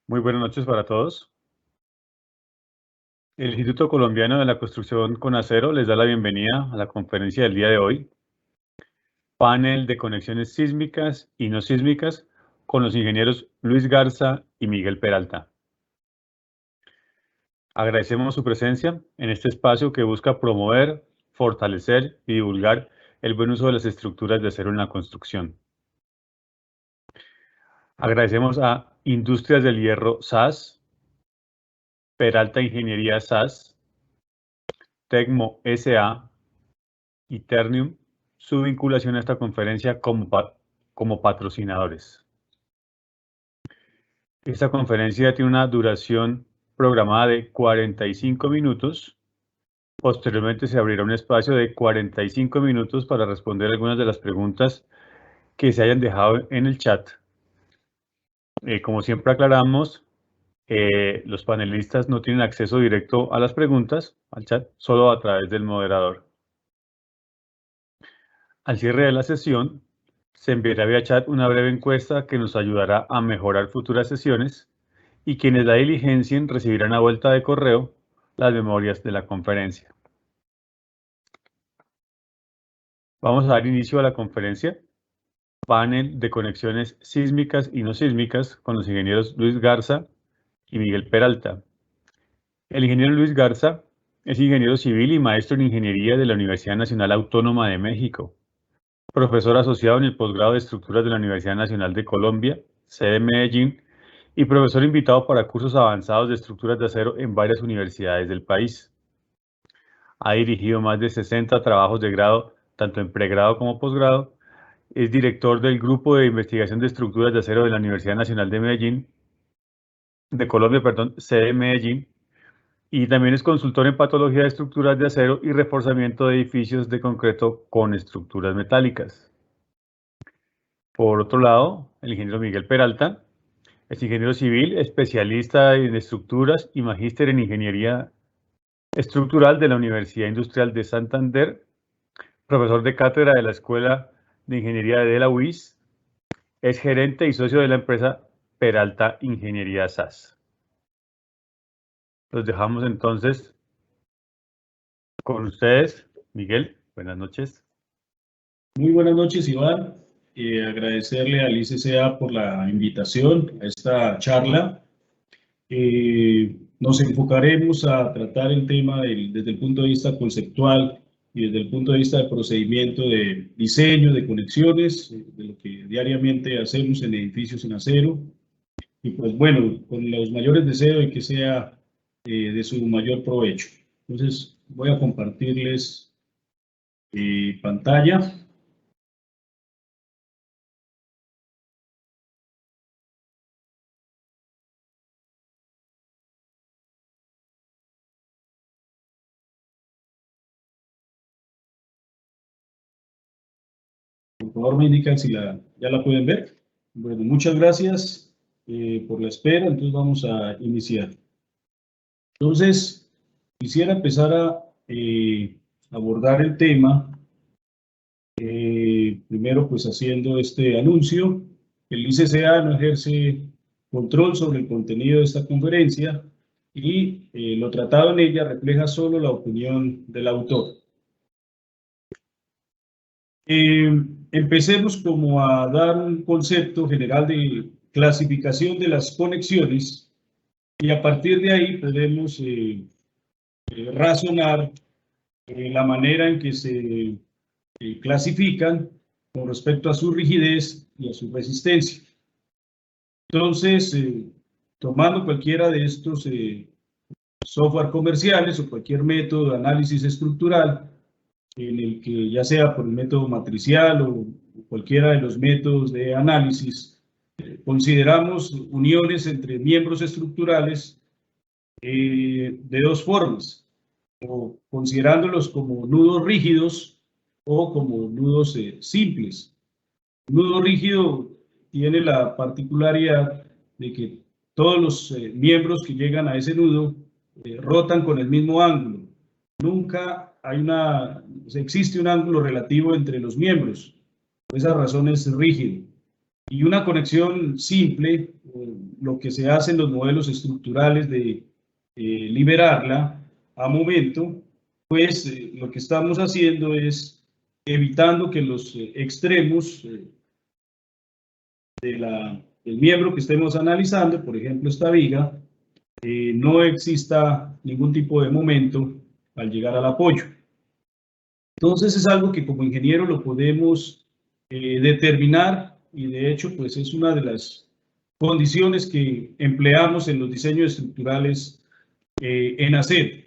Muy buenas noches para todos. El Instituto Colombiano de la Construcción con Acero les da la bienvenida a la conferencia del día de hoy, panel de conexiones sísmicas y no sísmicas con los ingenieros Luis Garza y Miguel Peralta. Agradecemos su presencia en este espacio que busca promover, fortalecer y divulgar el buen uso de las estructuras de acero en la construcción. Agradecemos a Industrias del Hierro SAS, Peralta Ingeniería SAS, Tecmo SA y Ternium su vinculación a esta conferencia como patrocinadores. Esta conferencia tiene una duración programada de 45 minutos. Posteriormente se abrirá un espacio de 45 minutos para responder algunas de las preguntas que se hayan dejado en el chat. Como siempre aclaramos, los panelistas no tienen acceso directo a las preguntas, al chat, solo a través del moderador. Al cierre de la sesión, se enviará vía chat una breve encuesta que nos ayudará a mejorar futuras sesiones y quienes la diligencien recibirán a vuelta de correo las memorias de la conferencia. Vamos a dar inicio a la conferencia, panel de conexiones sísmicas y no sísmicas con los ingenieros Luis Garza y Miguel Peralta. El ingeniero Luis Garza es ingeniero civil y maestro en ingeniería de la Universidad Nacional Autónoma de México, profesor asociado en el posgrado de estructuras de la Universidad Nacional de Colombia, sede Medellín, y profesor invitado para cursos avanzados de estructuras de acero en varias universidades del país. Ha dirigido más de 60 trabajos de grado, tanto en pregrado como posgrado. Es director del Grupo de Investigación de Estructuras de Acero de la Universidad Nacional de Medellín, de Colombia, perdón, sede Medellín, y también es consultor en patología de estructuras de acero y reforzamiento de edificios de concreto con estructuras metálicas. Por otro lado, el ingeniero Miguel Peralta es ingeniero civil, especialista en estructuras y magíster en ingeniería estructural de la Universidad Industrial de Santander, profesor de cátedra de la Escuela de Ingeniería de la UIS, es gerente y socio de la empresa Peralta Ingeniería SAS. Los dejamos entonces con ustedes. Miguel, buenas noches. Muy buenas noches, Iván. Agradecerle al ICCA por la invitación a esta charla. Nos enfocaremos a tratar el tema desde el punto de vista conceptual y desde el punto de vista del procedimiento de diseño, de conexiones, de lo que diariamente hacemos en edificios en acero. Y pues bueno, con los mayores deseos de que sea de su mayor provecho. Entonces voy a compartirles pantalla. Por favor, me indican si ya la pueden ver. Bueno, muchas gracias por la espera. Entonces vamos a iniciar. Entonces, quisiera empezar a abordar el tema. Primero, pues haciendo este anuncio. El ICCA no ejerce control sobre el contenido de esta conferencia y lo tratado en ella refleja solo la opinión del autor. Empecemos como a dar un concepto general de clasificación de las conexiones y a partir de ahí podemos razonar la manera en que se clasifican con respecto a su rigidez y a su resistencia. Entonces, tomando cualquiera de estos software comerciales o cualquier método de análisis estructural, en el que ya sea por el método matricial o cualquiera de los métodos de análisis, consideramos uniones entre miembros estructurales de dos formas, o considerándolos como nudos rígidos o como nudos simples. Un nudo rígido tiene la particularidad de que todos los miembros que llegan a ese nudo rotan con el mismo ángulo. Nunca existe un ángulo relativo entre los miembros. Por esa razón es rígido. Y una conexión simple, lo que se hace en los modelos estructurales de liberarla a momento, pues lo que estamos haciendo es evitando que los extremos del miembro que estemos analizando, por ejemplo esta viga, no exista ningún tipo de momento al llegar al apoyo. Entonces es algo que como ingeniero lo podemos determinar y de hecho pues es una de las condiciones que empleamos en los diseños estructurales en acero.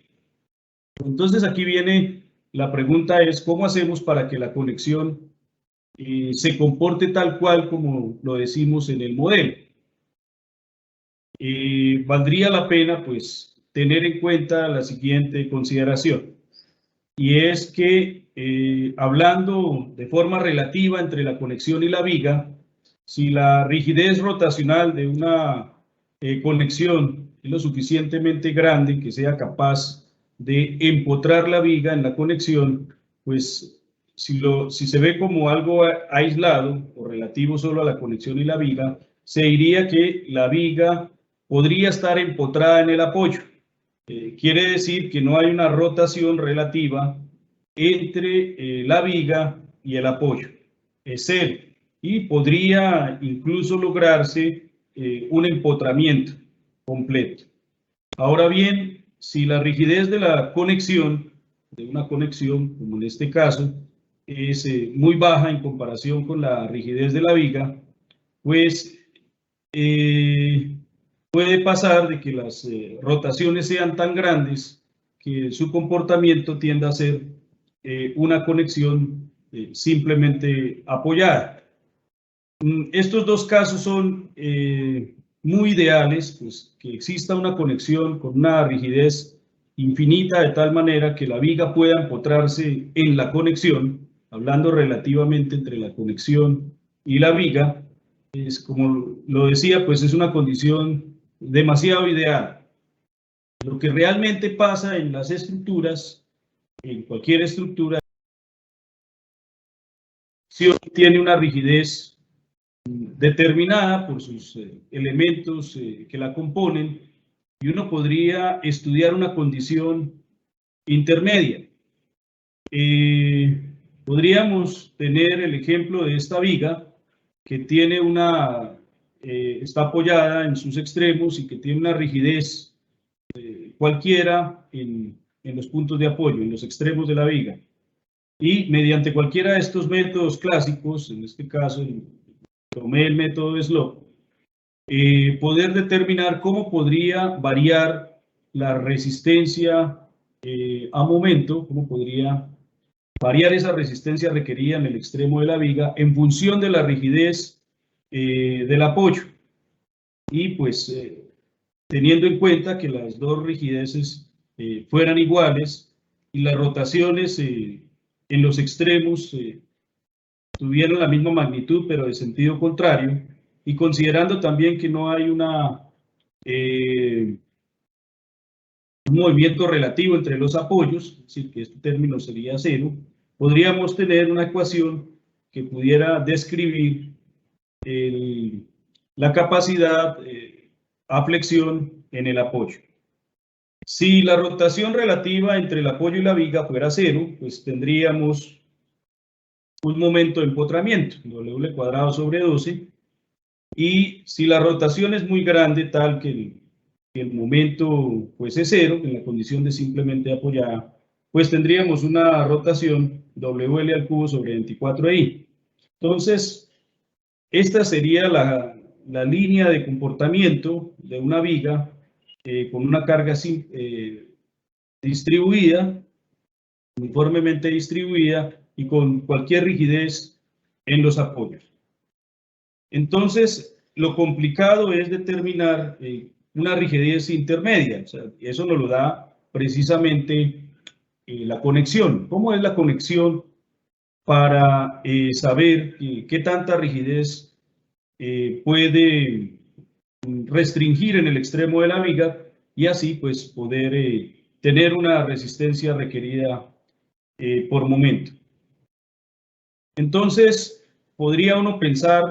Entonces aquí viene la pregunta es ¿cómo hacemos para que la conexión se comporte tal cual como lo decimos en el modelo? Valdría la pena pues tener en cuenta la siguiente consideración. Y es que hablando de forma relativa entre la conexión y la viga, si la rigidez rotacional de una conexión es lo suficientemente grande que sea capaz de empotrar la viga en la conexión, pues si se ve como algo aislado o relativo solo a la conexión y la viga, se diría que la viga podría estar empotrada en el apoyo. Quiere decir que no hay una rotación relativa entre la viga y el apoyo. Es cero. Y podría incluso lograrse un empotramiento completo. Ahora bien, si la rigidez de la conexión, de una conexión, como en este caso, es muy baja en comparación con la rigidez de la viga, pues puede pasar de que las rotaciones sean tan grandes que su comportamiento tienda a ser una conexión simplemente apoyada. Estos dos casos son muy ideales, pues que exista una conexión con una rigidez infinita de tal manera que la viga pueda empotrarse en la conexión, hablando relativamente entre la conexión y la viga, es como lo decía, pues es una condición demasiado ideal. Lo que realmente pasa en las estructuras, en cualquier estructura, tiene una rigidez determinada por sus elementos que la componen y uno podría estudiar una condición intermedia. Podríamos tener el ejemplo de esta viga que tiene está apoyada en sus extremos y que tiene una rigidez cualquiera en los puntos de apoyo, en los extremos de la viga. Y mediante cualquiera de estos métodos clásicos, en este caso tomé el método de Slope, poder determinar cómo podría variar la resistencia a momento, cómo podría variar esa resistencia requerida en el extremo de la viga en función de la rigidez del apoyo. Y pues teniendo en cuenta que las dos rigideces fueran iguales y las rotaciones en los extremos tuvieron la misma magnitud pero de sentido contrario, y considerando también que no hay un movimiento relativo entre los apoyos, es decir, que este término sería cero, podríamos tener una ecuación que pudiera describir la capacidad a flexión en el apoyo. Si la rotación relativa entre el apoyo y la viga fuera cero, pues tendríamos un momento de empotramiento, W cuadrado sobre 12, y si la rotación es muy grande, tal que el momento pues es cero, en la condición de simplemente apoyada, pues tendríamos una rotación WL al cubo sobre 24i. Entonces, esta sería la línea de comportamiento de una viga con una carga distribuida, uniformemente distribuida y con cualquier rigidez en los apoyos. Entonces, lo complicado es determinar una rigidez intermedia. O sea, eso nos lo da precisamente la conexión. ¿Cómo es la conexión para saber qué tanta rigidez puede restringir en el extremo de la viga y así pues poder tener una resistencia requerida por momento? Entonces, podría uno pensar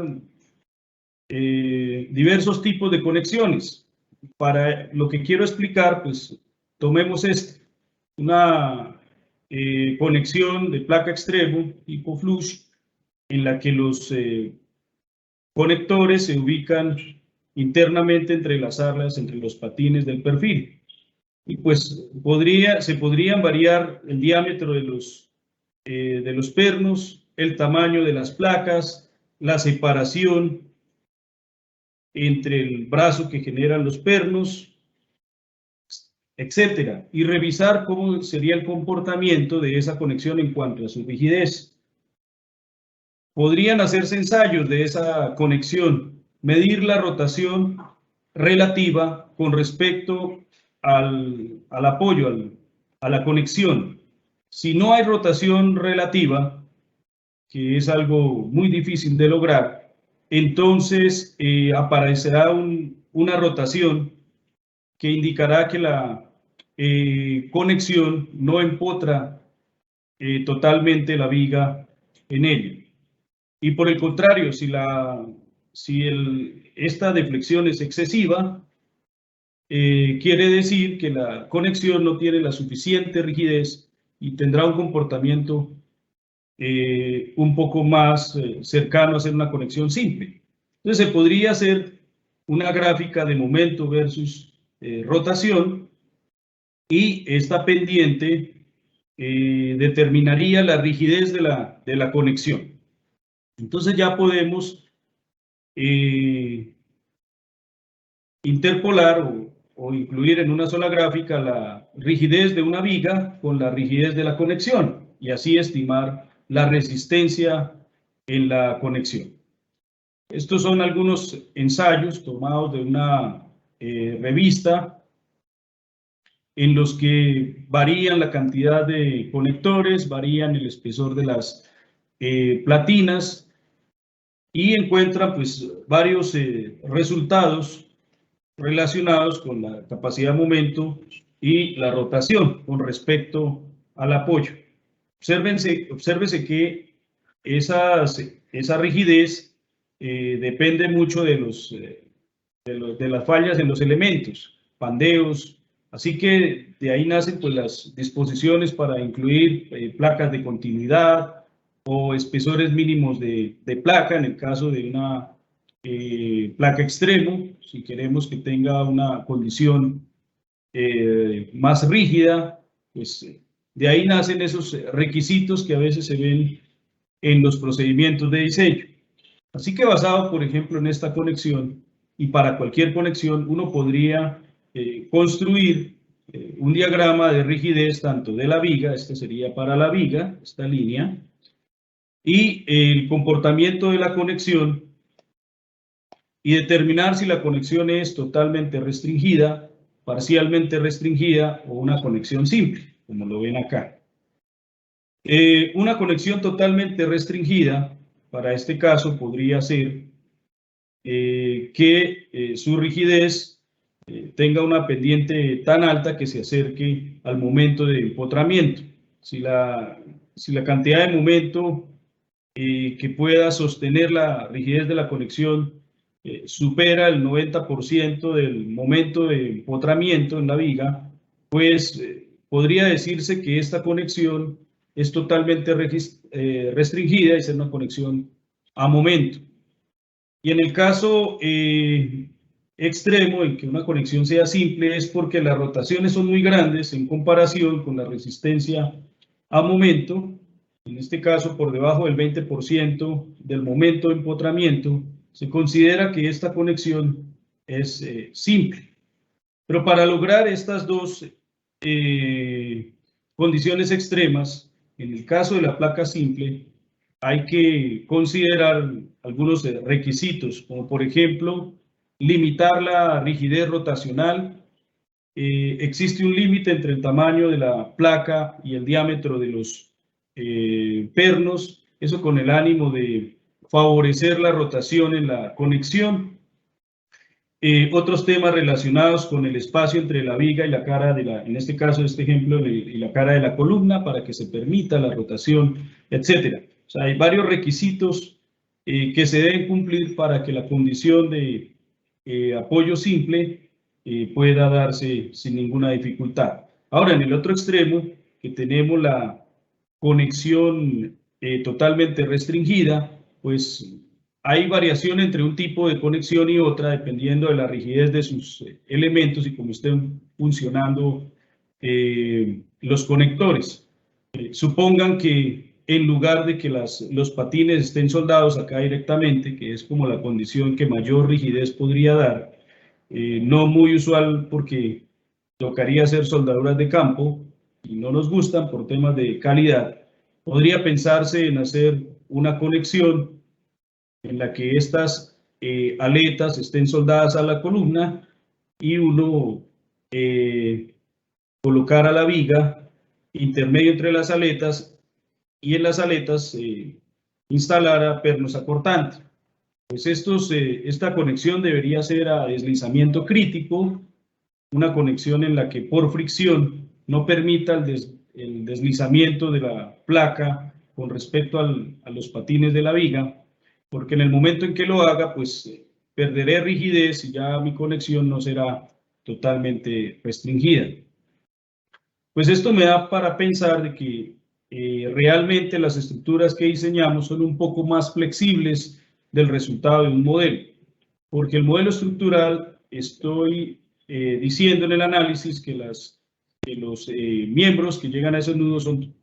diversos tipos de conexiones. Para lo que quiero explicar, pues tomemos una conexión de placa extremo tipo flush, en la que los conectores se ubican internamente entre las alas, entre los patines del perfil. Y pues se podrían variar el diámetro de los pernos, el tamaño de las placas, la separación entre el brazo que generan los pernos, etcétera, y revisar cómo sería el comportamiento de esa conexión en cuanto a su rigidez. Podrían hacerse ensayos de esa conexión, medir la rotación relativa con respecto al apoyo, a la conexión. Si no hay rotación relativa, que es algo muy difícil de lograr, entonces aparecerá una rotación que indicará que la conexión no empotra totalmente la viga en ella. Y por el contrario, esta deflexión es excesiva, quiere decir que la conexión no tiene la suficiente rigidez y tendrá un comportamiento un poco más cercano a ser una conexión simple. Entonces se podría hacer una gráfica de momento versus rotación, y esta pendiente determinaría la rigidez de la conexión. Entonces ya podemos interpolar o incluir en una sola gráfica la rigidez de una viga con la rigidez de la conexión, y así estimar la resistencia en la conexión. Estos son algunos ensayos tomados de una revista en los que varían la cantidad de conectores, varían el espesor de las platinas, y encuentran pues varios resultados relacionados con la capacidad de momento y la rotación con respecto al apoyo. Obsérvese que esa rigidez depende mucho de las fallas en los elementos, pandeos, así que de ahí nacen pues las disposiciones para incluir placas de continuidad o espesores mínimos de placa en el caso de una placa extremo, si queremos que tenga una condición más rígida, pues de ahí nacen esos requisitos que a veces se ven en los procedimientos de diseño. Así que basado, por ejemplo, en esta conexión, y para cualquier conexión, uno podría construir un diagrama de rigidez tanto de la viga, este sería para la viga, esta línea, y el comportamiento de la conexión, y determinar si la conexión es totalmente restringida, parcialmente restringida o una conexión simple, como lo ven acá. Una conexión totalmente restringida, para este caso, podría ser que su rigidez tenga una pendiente tan alta que se acerque al momento de empotramiento. Si la cantidad de momento que pueda sostener la rigidez de la conexión supera el 90% del momento de empotramiento en la viga, pues podría decirse que esta conexión es totalmente restringida y es una conexión a momento. Y en el caso extremo, en que una conexión sea simple, es porque las rotaciones son muy grandes en comparación con la resistencia a momento, en este caso por debajo del 20% del momento de empotramiento, se considera que esta conexión es simple. Pero para lograr estas dos condiciones extremas, en el caso de la placa simple, hay que considerar algunos requisitos, como por ejemplo, limitar la rigidez rotacional. Existe un límite entre el tamaño de la placa y el diámetro de los pernos, eso con el ánimo de favorecer la rotación en la conexión. Otros temas relacionados con el espacio entre la viga y la cara en este caso, este ejemplo, y la cara de la columna para que se permita la rotación, etcétera. O sea, hay varios requisitos que se deben cumplir para que la condición de apoyo simple pueda darse sin ninguna dificultad. Ahora, en el otro extremo, que tenemos la conexión totalmente restringida, pues hay variación entre un tipo de conexión y otra dependiendo de la rigidez de sus elementos y cómo estén funcionando los conectores. Supongan que en lugar de que los patines estén soldados acá directamente, que es como la condición que mayor rigidez podría dar, no muy usual porque tocaría hacer soldaduras de campo y no nos gustan por temas de calidad, podría pensarse en hacer una conexión en la que estas aletas estén soldadas a la columna y uno colocar a la viga intermedio entre las aletas y en las aletas instalar pernos acortantes. Pues esta conexión debería ser a deslizamiento crítico, una conexión en la que por fricción no permita el deslizamiento de la placa con respecto a los patines de la viga, porque en el momento en que lo haga, pues perderé rigidez y ya mi conexión no será totalmente restringida. Pues esto me da para pensar de que realmente las estructuras que diseñamos son un poco más flexibles del resultado de un modelo, porque el modelo estructural estoy diciendo en el análisis que los miembros que llegan a esos nudos son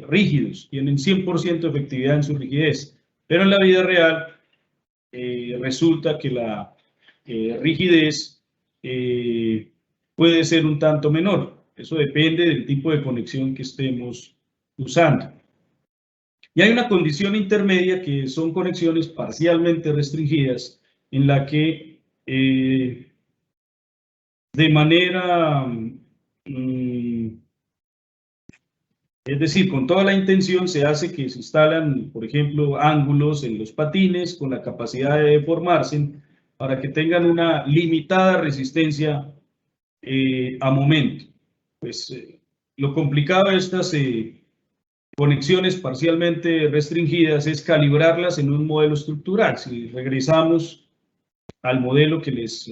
rígidos, tienen 100% de efectividad en su rigidez, pero en la vida real resulta que la rigidez puede ser un tanto menor. Eso depende del tipo de conexión que estemos usando. Y hay una condición intermedia que son conexiones parcialmente restringidas en la que de manera, es decir, con toda la intención se hace que se instalan, por ejemplo, ángulos en los patines con la capacidad de deformarse para que tengan una limitada resistencia a momento. Pues lo complicado de estas conexiones parcialmente restringidas es calibrarlas en un modelo estructural. Si regresamos al modelo que les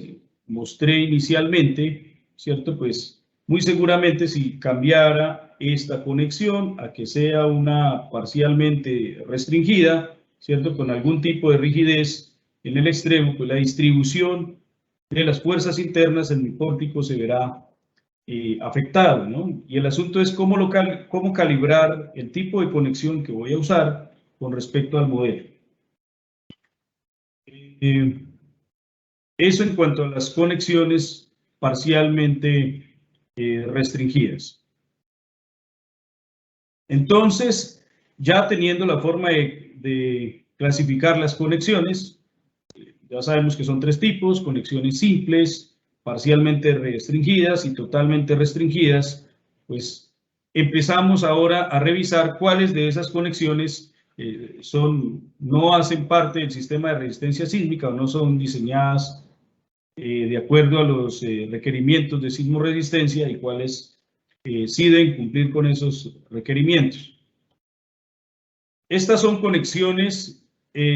mostré inicialmente, ¿cierto? Pues muy seguramente si cambiara esta conexión a que sea una parcialmente restringida, ¿cierto? Con algún tipo de rigidez en el extremo, pues la distribución de las fuerzas internas en mi pórtico se verá afectado, ¿no? Y el asunto es cómo calibrar el tipo de conexión que voy a usar con respecto al modelo. Eso en cuanto a las conexiones parcialmente restringidas. Entonces, ya teniendo la forma de clasificar las conexiones, ya sabemos que son tres tipos: conexiones simples, parcialmente restringidas y totalmente restringidas. Pues empezamos ahora a revisar cuáles de esas conexiones no hacen parte del sistema de resistencia sísmica o no son diseñadas de acuerdo a los requerimientos de sismoresistencia y cuáles sí deben cumplir con esos requerimientos. Estas son conexiones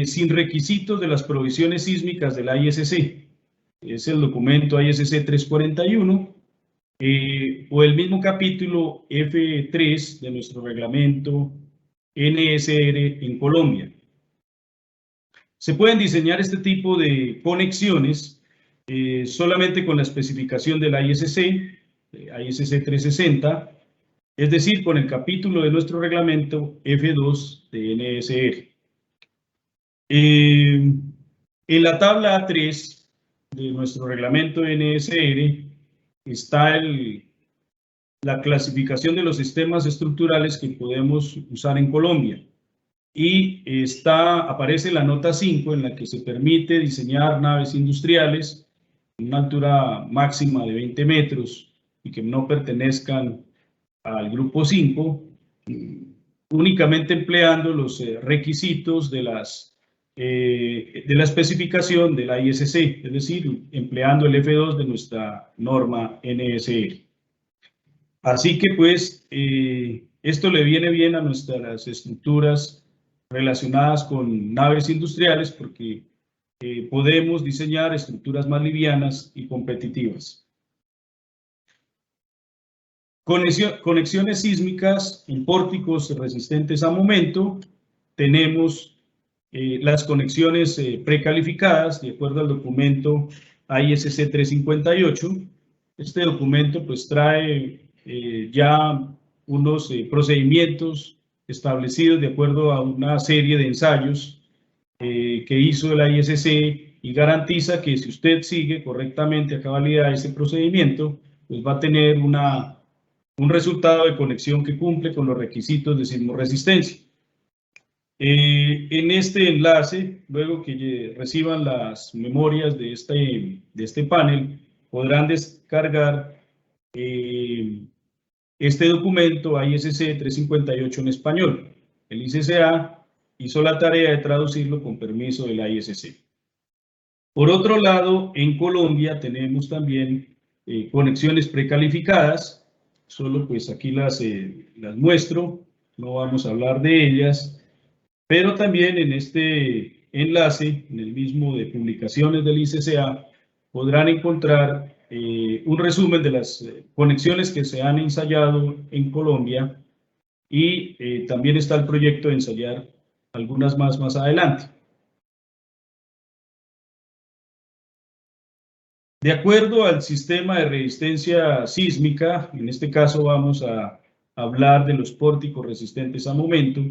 sin requisitos de las provisiones sísmicas de la ISC. Es el documento ISC 341 o el mismo capítulo F3 de nuestro reglamento NSR en Colombia. Se pueden diseñar este tipo de conexiones solamente con la especificación de la ISC 360, es decir, con el capítulo de nuestro reglamento F2 de NSR. En la tabla A3 de nuestro reglamento NSR está la clasificación de los sistemas estructurales que podemos usar en Colombia. Y aparece la nota 5 en la que se permite diseñar naves industriales en una altura máxima de 20 metros y que no pertenezcan al grupo 5, únicamente empleando los requisitos de la especificación de la ISC, es decir, empleando el F2 de nuestra norma NSR. Así que pues esto le viene bien a nuestras estructuras relacionadas con naves industriales, porque podemos diseñar estructuras más livianas y competitivas. Conexiones sísmicas en pórticos resistentes a momento. Tenemos las conexiones precalificadas de acuerdo al documento AISC 358. Este documento pues trae ya unos procedimientos establecidos de acuerdo a una serie de ensayos que hizo el AISC, y garantiza que si usted sigue correctamente a cabalidad ese procedimiento, pues va a tener un resultado de conexión que cumple con los requisitos de sismoresistencia. En este enlace, luego que reciban las memorias de este panel, podrán descargar este documento AISC 358 en español. El ICCA hizo la tarea de traducirlo con permiso del AISC. Por otro lado, en Colombia tenemos también conexiones precalificadas. Solo pues aquí las muestro, no vamos a hablar de ellas. Pero también en este enlace, en el mismo de publicaciones del ICCA, podrán encontrar un resumen de las conexiones que se han ensayado en Colombia, y también está el proyecto de ensayar algunas más adelante. De acuerdo al sistema de resistencia sísmica, en este caso vamos a hablar de los pórticos resistentes a momento.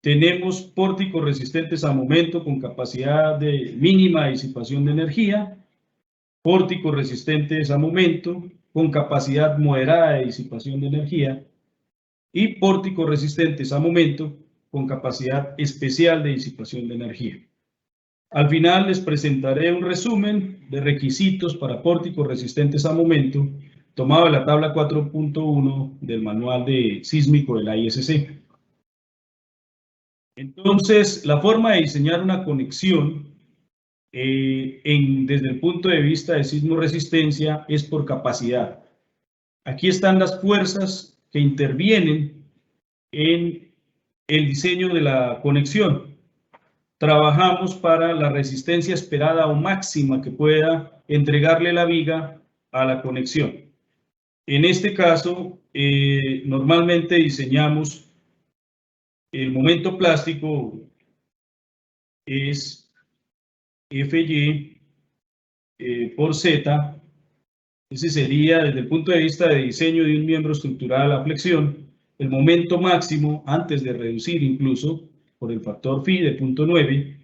Tenemos pórticos resistentes a momento con capacidad de mínima disipación de energía, pórticos resistentes a momento con capacidad moderada de disipación de energía y pórticos resistentes a momento con capacidad especial de disipación de energía. Al final les presentaré un resumen de requisitos para pórticos resistentes a momento tomado de la tabla 4.1 del manual de sísmico del AISC. Entonces, la forma de diseñar una conexión desde el punto de vista de sismoresistencia es por capacidad. Aquí están las fuerzas que intervienen en el diseño de la conexión. Trabajamos para la resistencia esperada o máxima que pueda entregarle la viga a la conexión. En este caso, normalmente diseñamos el momento plástico es FY por Z. Ese sería, desde el punto de vista de diseño de un miembro estructural a flexión, el momento máximo, antes de reducir incluso por el factor phi de 0.9,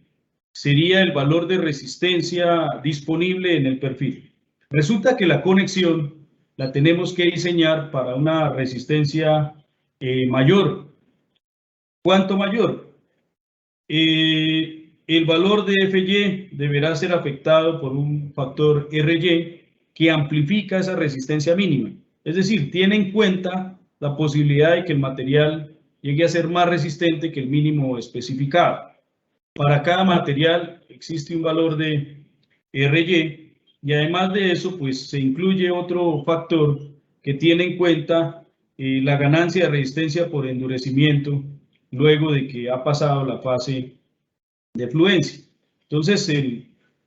sería el valor de resistencia disponible en el perfil. Resulta que la conexión la tenemos que diseñar para una resistencia mayor. ¿Cuánto mayor? El valor de FY deberá ser afectado por un factor RY que amplifica esa resistencia mínima. Es decir, tiene en cuenta la posibilidad de que el material llegue a ser más resistente que el mínimo especificado. Para cada material existe un valor de RY, y además de eso, pues se incluye otro factor que tiene en cuenta la ganancia de resistencia por endurecimiento luego de que ha pasado la fase de fluencia. Entonces,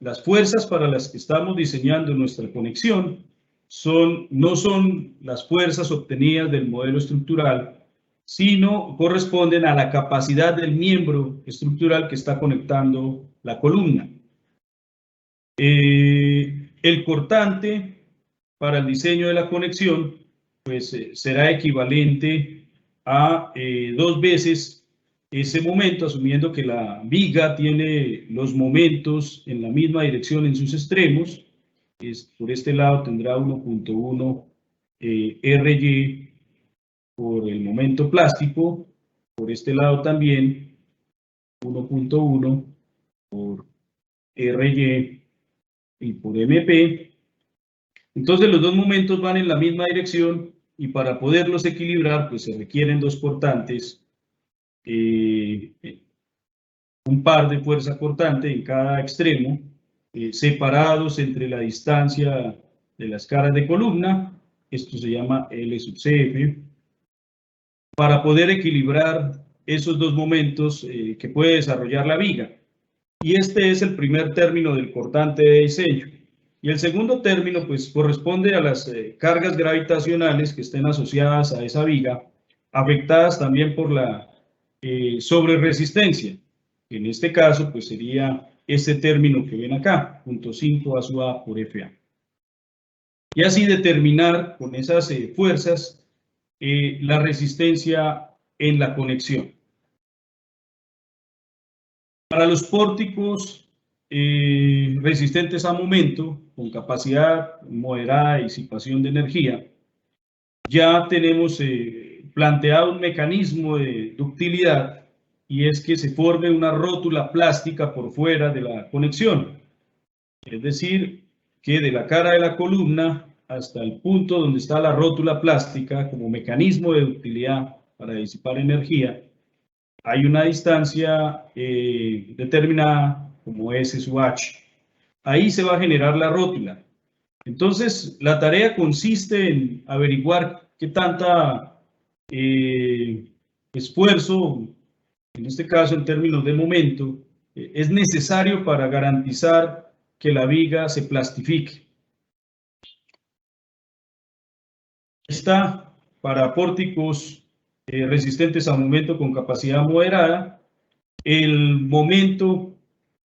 las fuerzas para las que estamos diseñando nuestra conexión no son las fuerzas obtenidas del modelo estructural, sino corresponden a la capacidad del miembro estructural que está conectando la columna. El cortante para el diseño de la conexión pues será equivalente a 2 veces ese momento, asumiendo que la viga tiene los momentos en la misma dirección en sus extremos. Por este lado tendrá 1.1 RY por el momento plástico, por este lado también 1.1 por RY y por MP. Entonces los dos momentos van en la misma dirección, y para poderlos equilibrar pues se requieren dos cortantes, un par de fuerza cortante en cada extremo, separados entre la distancia de las caras de columna. Esto se llama L sub CF, para poder equilibrar esos dos momentos que puede desarrollar la viga. Y este es el primer término del cortante de diseño. Y el segundo término, pues, corresponde a las cargas gravitacionales que estén asociadas a esa viga, afectadas también por la sobreresistencia. En este caso, pues, sería este término que ven acá, 0.5 a sub A por FA. Y así determinar con esas fuerzas la resistencia en la conexión. Para los pórticos resistentes a momento, con capacidad moderada de disipación de energía, ya tenemos planteado un mecanismo de ductilidad, y es que se forme una rótula plástica por fuera de la conexión. Es decir, que de la cara de la columna hasta el punto donde está la rótula plástica como mecanismo de ductilidad para disipar energía, hay una distancia determinada como S sub H. Ahí se va a generar la rótula. Entonces, la tarea consiste en averiguar qué tanta esfuerzo, en este caso en términos de momento, es necesario para garantizar que la viga se plastifique. Está para pórticos resistentes a momento con capacidad moderada. El momento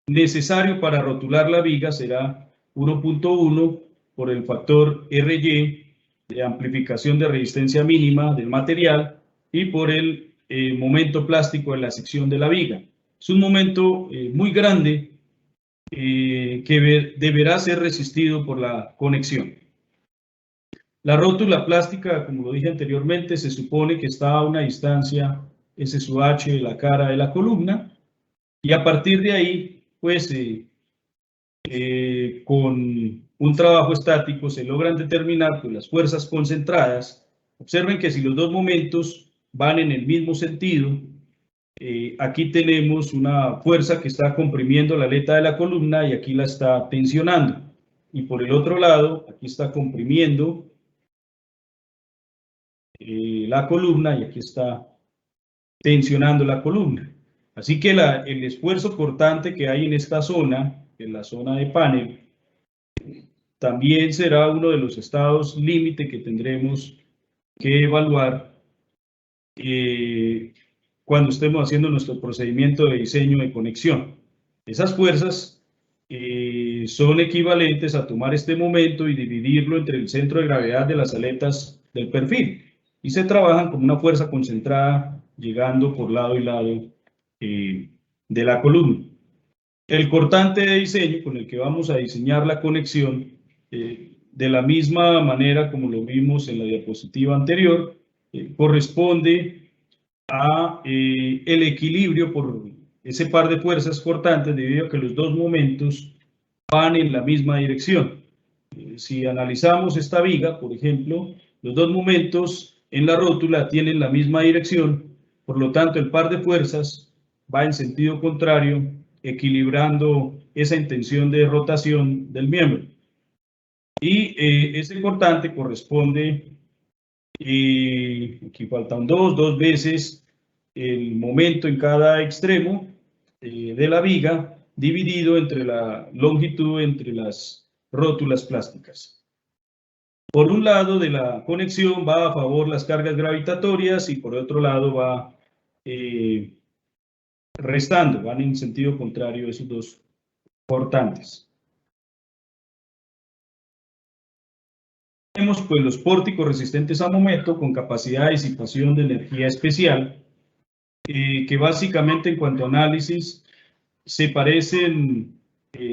necesario para rotular la viga será 1.1 por el factor RY de amplificación de resistencia mínima del material y por el momento plástico en la sección de la viga. Es un momento muy grande que deberá ser resistido por la conexión. La rótula plástica, como lo dije anteriormente, se supone que está a una distancia S sub H de la cara de la columna, y a partir de ahí, pues, con un trabajo estático se logran determinar pues, las fuerzas concentradas. Observen que si los dos momentos van en el mismo sentido, aquí tenemos una fuerza que está comprimiendo la aleta de la columna y aquí la está tensionando. Y por el otro lado, aquí está comprimiendo la columna y aquí está tensionando la columna. Así que el esfuerzo cortante que hay en esta zona, en la zona de panel, también será uno de los estados límite que tendremos que evaluar cuando estemos haciendo nuestro procedimiento de diseño de conexión. Esas fuerzas son equivalentes a tomar este momento y dividirlo entre el centro de gravedad de las aletas del perfil, y se trabajan como una fuerza concentrada llegando por lado y lado de la columna. El cortante de diseño con el que vamos a diseñar la conexión, de la misma manera como lo vimos en la diapositiva anterior, corresponde a el equilibrio por ese par de fuerzas cortantes debido a que los dos momentos van en la misma dirección. Si analizamos esta viga, por ejemplo, los dos momentos en la rótula tienen la misma dirección, por lo tanto el par de fuerzas va en sentido contrario, equilibrando esa intención de rotación del miembro. Y ese cortante corresponde, aquí faltan dos veces el momento en cada extremo de la viga, dividido entre la longitud entre las rótulas plásticas. Por un lado de la conexión va a favor las cargas gravitatorias y por otro lado va restando, van en sentido contrario esos dos cortantes. Tenemos pues los pórticos resistentes a momento con capacidad de disipación de energía especial, que básicamente en cuanto a análisis se parecen,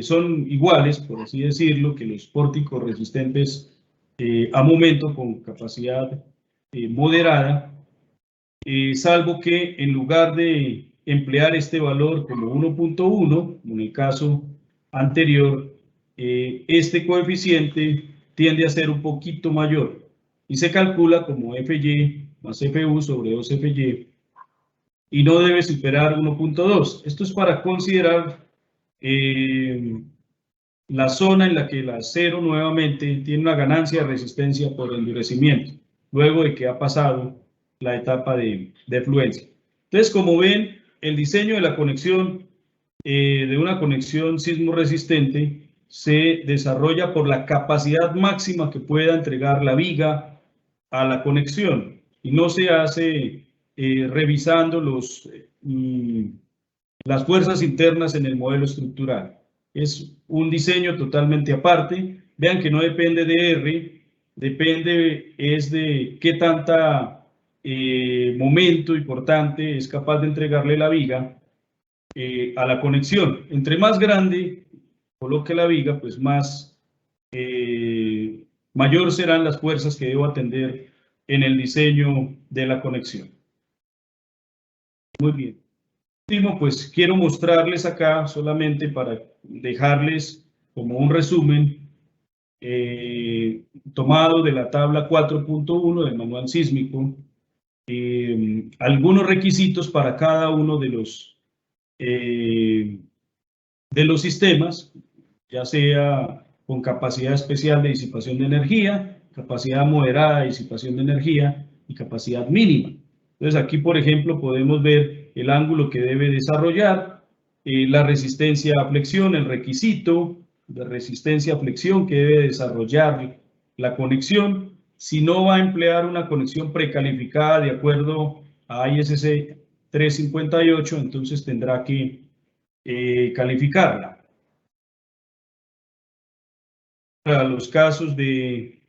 son iguales, por así decirlo, que los pórticos resistentes a momento con capacidad moderada, salvo que en lugar de emplear este valor como 1.1, como en el caso anterior, este coeficiente tiende a ser un poquito mayor y se calcula como FY más FU sobre 2FY y no debe superar 1.2. Esto es para considerar la zona en la que el acero nuevamente tiene una ganancia de resistencia por endurecimiento, luego de que ha pasado la etapa de fluencia. Entonces, como ven, el diseño de la conexión, de una conexión sismo resistente, se desarrolla por la capacidad máxima que pueda entregar la viga a la conexión y no se hace revisando las fuerzas internas en el modelo estructural. Es un diseño totalmente aparte. Vean que no depende de R, depende es de qué tanta momento importante es capaz de entregarle la viga a la conexión. Entre más grande coloque la viga, pues mayor serán las fuerzas que debo atender en el diseño de la conexión. Muy bien. Último, pues quiero mostrarles acá solamente para dejarles como un resumen tomado de la tabla 4.1 del manual sísmico, algunos requisitos para cada uno de los sistemas, ya sea con capacidad especial de disipación de energía, capacidad moderada de disipación de energía y capacidad mínima. Entonces aquí, por ejemplo, podemos ver el ángulo que debe desarrollar, la resistencia a flexión, el requisito de resistencia a flexión que debe desarrollar la conexión. Si no va a emplear una conexión precalificada de acuerdo a ISC 358, entonces tendrá que calificarla. Para los casos de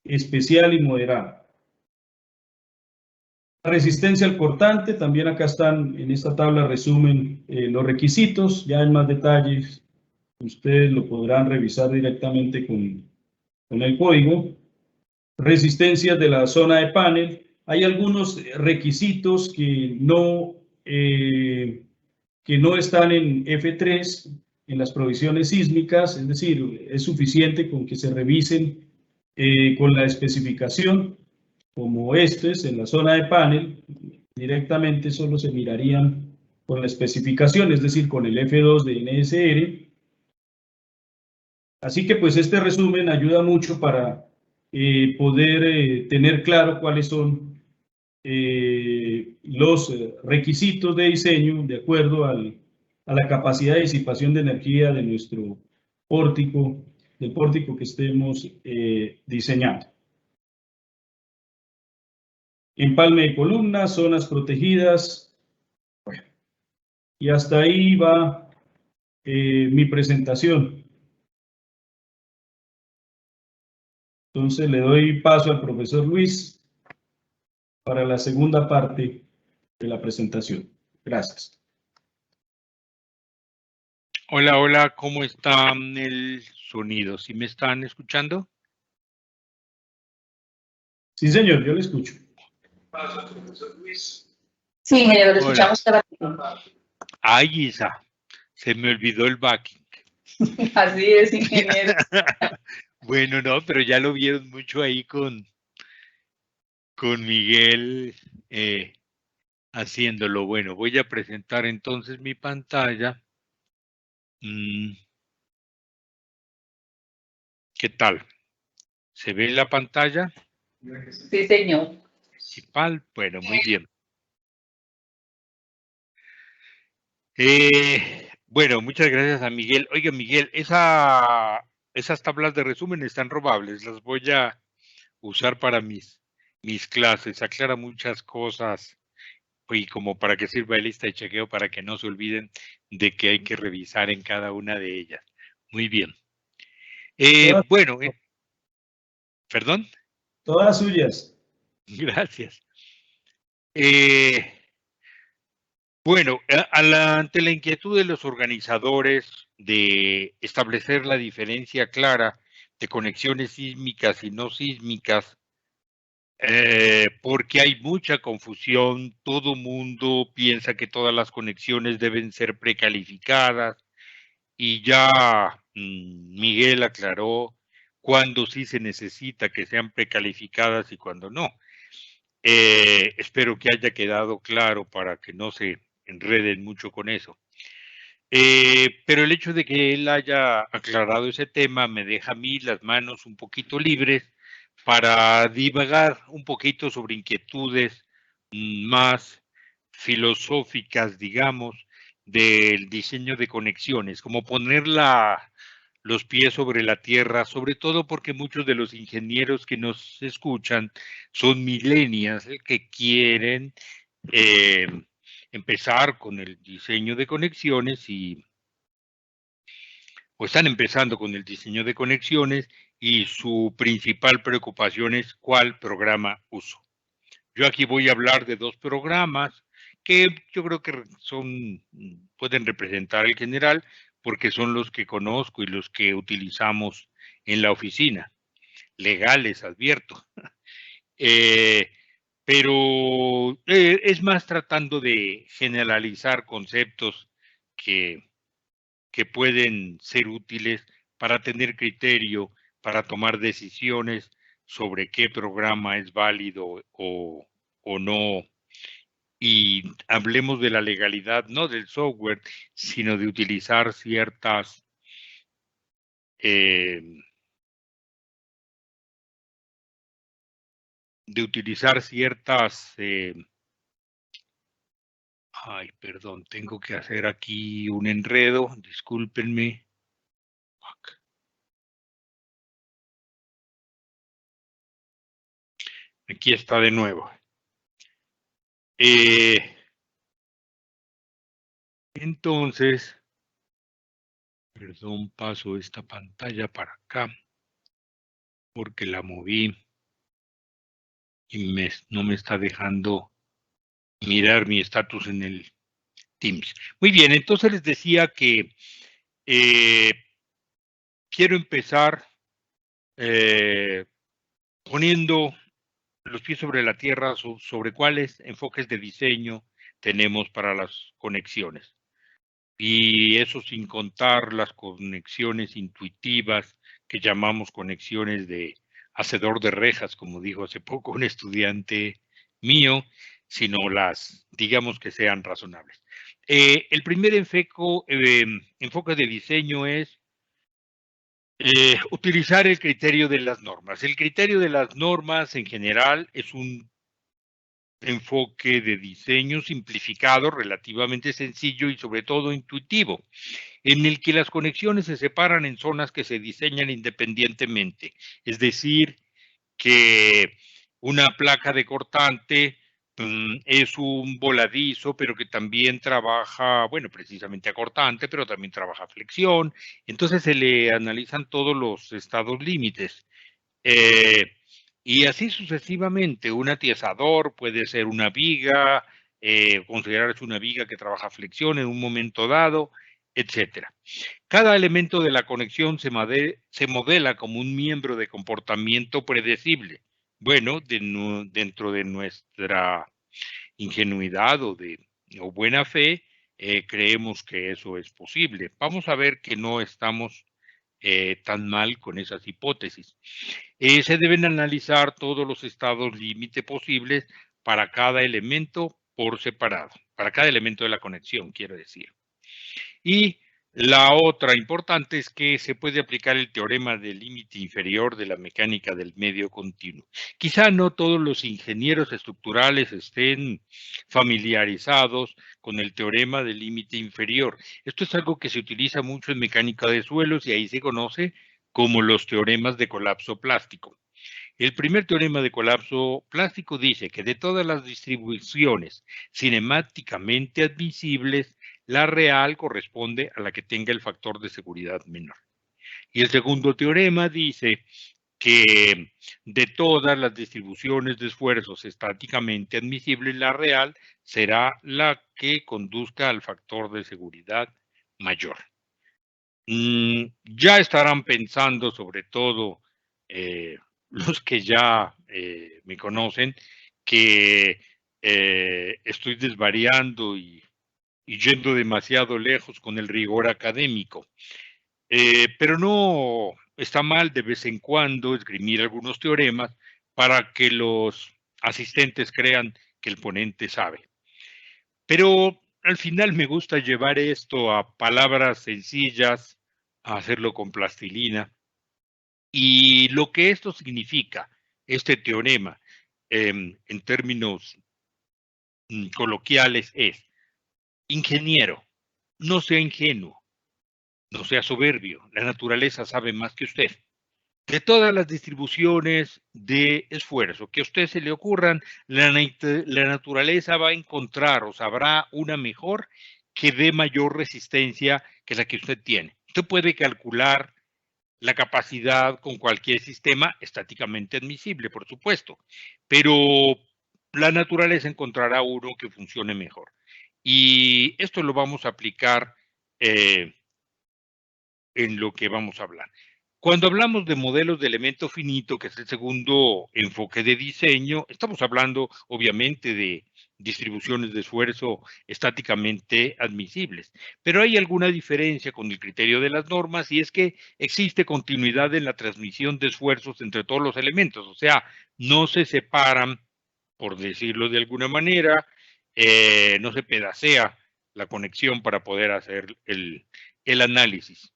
especial y moderado. La resistencia al cortante, también acá están en esta tabla resumen los requisitos, ya en más detalles ustedes lo podrán revisar directamente con el código. Resistencias de la zona de panel, hay algunos requisitos que no están en F3, en las provisiones sísmicas, es decir, es suficiente con que se revisen con la especificación, como estos en la zona de panel, directamente solo se mirarían con la especificación, es decir, con el F2 de NSR. Así que pues este resumen ayuda mucho para poder tener claro cuáles son los requisitos de diseño de acuerdo a la capacidad de disipación de energía de nuestro pórtico, del pórtico que estemos diseñando. Empalme de columnas, zonas protegidas. Bueno, y hasta ahí va mi presentación. Entonces le doy paso al profesor Luis para la segunda parte de la presentación. Gracias. Hola, hola, ¿cómo está el sonido? ¿Sí me están escuchando? Sí, señor, yo le escucho. Sí, ingeniero, lo escuchamos. Ay, Isa, se me olvidó el backing. Así es, ingeniero. Bueno, no, pero ya lo vieron mucho ahí con Miguel haciéndolo. Bueno, voy a presentar entonces mi pantalla. ¿Qué tal? ¿Se ve la pantalla? Sí, señor. Principal, bueno, muy bien. Bueno, muchas gracias a Miguel. Oiga, Miguel, esas tablas de resumen están robables, las voy a usar para mis clases, aclara muchas cosas y como para que sirva de lista de chequeo para que no se olviden de que hay que revisar en cada una de ellas. Muy bien. Bueno, ¿perdón? Todas suyas. Gracias. Bueno, ante la inquietud de los organizadores de establecer la diferencia clara de conexiones sísmicas y no sísmicas, porque hay mucha confusión, todo mundo piensa que todas las conexiones deben ser precalificadas y ya Miguel aclaró cuándo sí se necesita que sean precalificadas y cuándo no. Espero que haya quedado claro para que no se enreden mucho con eso. Pero el hecho de que él haya aclarado ese tema me deja a mí las manos un poquito libres para divagar un poquito sobre inquietudes más filosóficas, digamos, del diseño de conexiones, como poner los pies sobre la tierra, sobre todo porque muchos de los ingenieros que nos escuchan son millennials que quieren empezar con el diseño de conexiones o están empezando con el diseño de conexiones y su principal preocupación es cuál programa uso. Yo aquí voy a hablar de dos programas que yo creo que pueden representar el general porque son los que conozco y los que utilizamos en la oficina. Legales, advierto. Pero es más tratando de generalizar conceptos que pueden ser útiles para tener criterio, para tomar decisiones sobre qué programa es válido o no. Y hablemos de la legalidad, no del software, sino de utilizar ciertas ay, perdón, tengo que hacer aquí un enredo, discúlpenme. Aquí está de nuevo. Entonces, perdón, paso esta pantalla para acá porque la moví y no me está dejando mirar mi estatus en el Teams. Muy bien, entonces les decía que quiero empezar poniendo los pies sobre la tierra sobre cuáles enfoques de diseño tenemos para las conexiones. Y eso sin contar las conexiones intuitivas que llamamos conexiones de hacedor de rejas, como dijo hace poco un estudiante mío, sino las, digamos, que sean razonables. El primer enfoque de diseño es utilizar el criterio de las normas. El criterio de las normas en general es un enfoque de diseño simplificado, relativamente sencillo y sobre todo intuitivo, en el que las conexiones se separan en zonas que se diseñan independientemente. Es decir, que una placa de cortante es un voladizo, pero que también trabaja, bueno, precisamente a cortante, pero también trabaja flexión. Entonces se le analizan todos los estados límites. Y así sucesivamente, un atiesador puede ser una viga, considerarse una viga que trabaja flexión en un momento dado, etcétera. Cada elemento de la conexión se modela como un miembro de comportamiento predecible. Bueno, dentro de nuestra ingenuidad o buena fe, creemos que eso es posible. Vamos a ver que no estamos tan mal con esas hipótesis. Se deben analizar todos los estados límite posibles para cada elemento por separado, para cada elemento de la conexión, quiero decir. Y la otra importante es que se puede aplicar el teorema del límite inferior de la mecánica del medio continuo. Quizá no todos los ingenieros estructurales estén familiarizados con el teorema del límite inferior. Esto es algo que se utiliza mucho en mecánica de suelos y ahí se conoce como los teoremas de colapso plástico. El primer teorema de colapso plástico dice que de todas las distribuciones cinemáticamente admisibles, la real corresponde a la que tenga el factor de seguridad menor. Y el segundo teorema dice que de todas las distribuciones de esfuerzos estáticamente admisibles, la real será la que conduzca al factor de seguridad mayor. Ya estarán pensando, sobre todo los que ya me conocen, que estoy desvariando y yendo demasiado lejos con el rigor académico. Pero no está mal de vez en cuando esgrimir algunos teoremas para que los asistentes crean que el ponente sabe. Pero al final me gusta llevar esto a palabras sencillas, a hacerlo con plastilina. Y lo que esto significa, este teorema, en términos coloquiales es: ingeniero, no sea ingenuo, no sea soberbio, la naturaleza sabe más que usted. De todas las distribuciones de esfuerzo que a usted se le ocurran, la naturaleza va a encontrar o sabrá una mejor que dé mayor resistencia que la que usted tiene. Usted puede calcular la capacidad con cualquier sistema estáticamente admisible, por supuesto, pero la naturaleza encontrará uno que funcione mejor. Y esto lo vamos a aplicar en lo que vamos a hablar. Cuando hablamos de modelos de elemento finito, que es el segundo enfoque de diseño, estamos hablando obviamente de distribuciones de esfuerzo estáticamente admisibles. Pero hay alguna diferencia con el criterio de las normas, y es que existe continuidad en la transmisión de esfuerzos entre todos los elementos. O sea, no se separan, por decirlo de alguna manera, no se pedacea la conexión para poder hacer el análisis.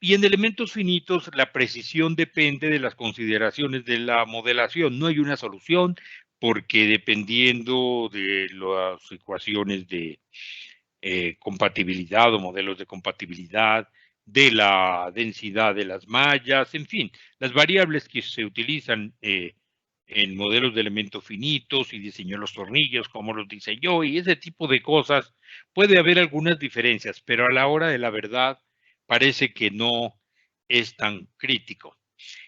Y en elementos finitos, la precisión depende de las consideraciones de la modelación. No hay una solución, porque dependiendo de las ecuaciones de compatibilidad o modelos de compatibilidad, de la densidad de las mallas, en fin, las variables que se utilizan en modelos de elementos finitos, y diseñó los tornillos, cómo los diseñó y ese tipo de cosas, puede haber algunas diferencias, pero a la hora de la verdad parece que no es tan crítico.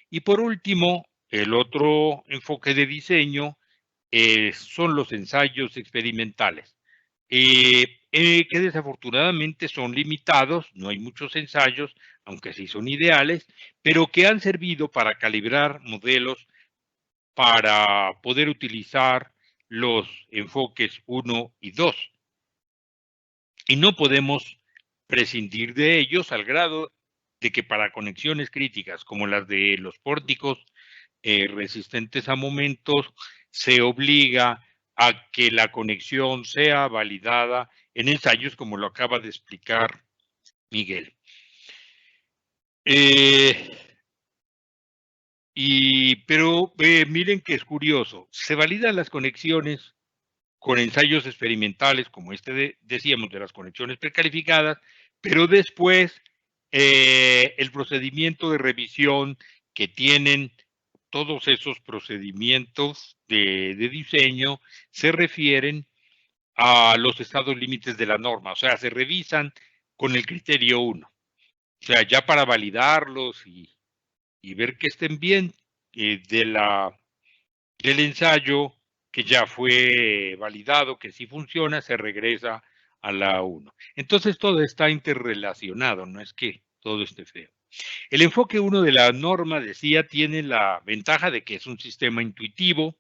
Y por último, el otro enfoque de diseño son los ensayos experimentales, que desafortunadamente son limitados. No hay muchos ensayos, aunque sí son ideales, pero que han servido para calibrar modelos para poder utilizar los enfoques 1 y 2. Y no podemos prescindir de ellos, al grado de que para conexiones críticas como las de los pórticos resistentes a momentos, se obliga a que la conexión sea validada en ensayos, como lo acaba de explicar Miguel. Pero miren que es curioso, se validan las conexiones con ensayos experimentales, como decíamos, de las conexiones precalificadas, pero después el procedimiento de revisión que tienen todos esos procedimientos de diseño se refieren a los estados límites de la norma, o sea, se revisan con el criterio 1. O sea, ya para validarlos y ver que estén bien del ensayo que ya fue validado, que sí funciona, se regresa a la 1. Entonces todo está interrelacionado, no es que todo esté feo. El enfoque 1 de la norma, decía, tiene la ventaja de que es un sistema intuitivo,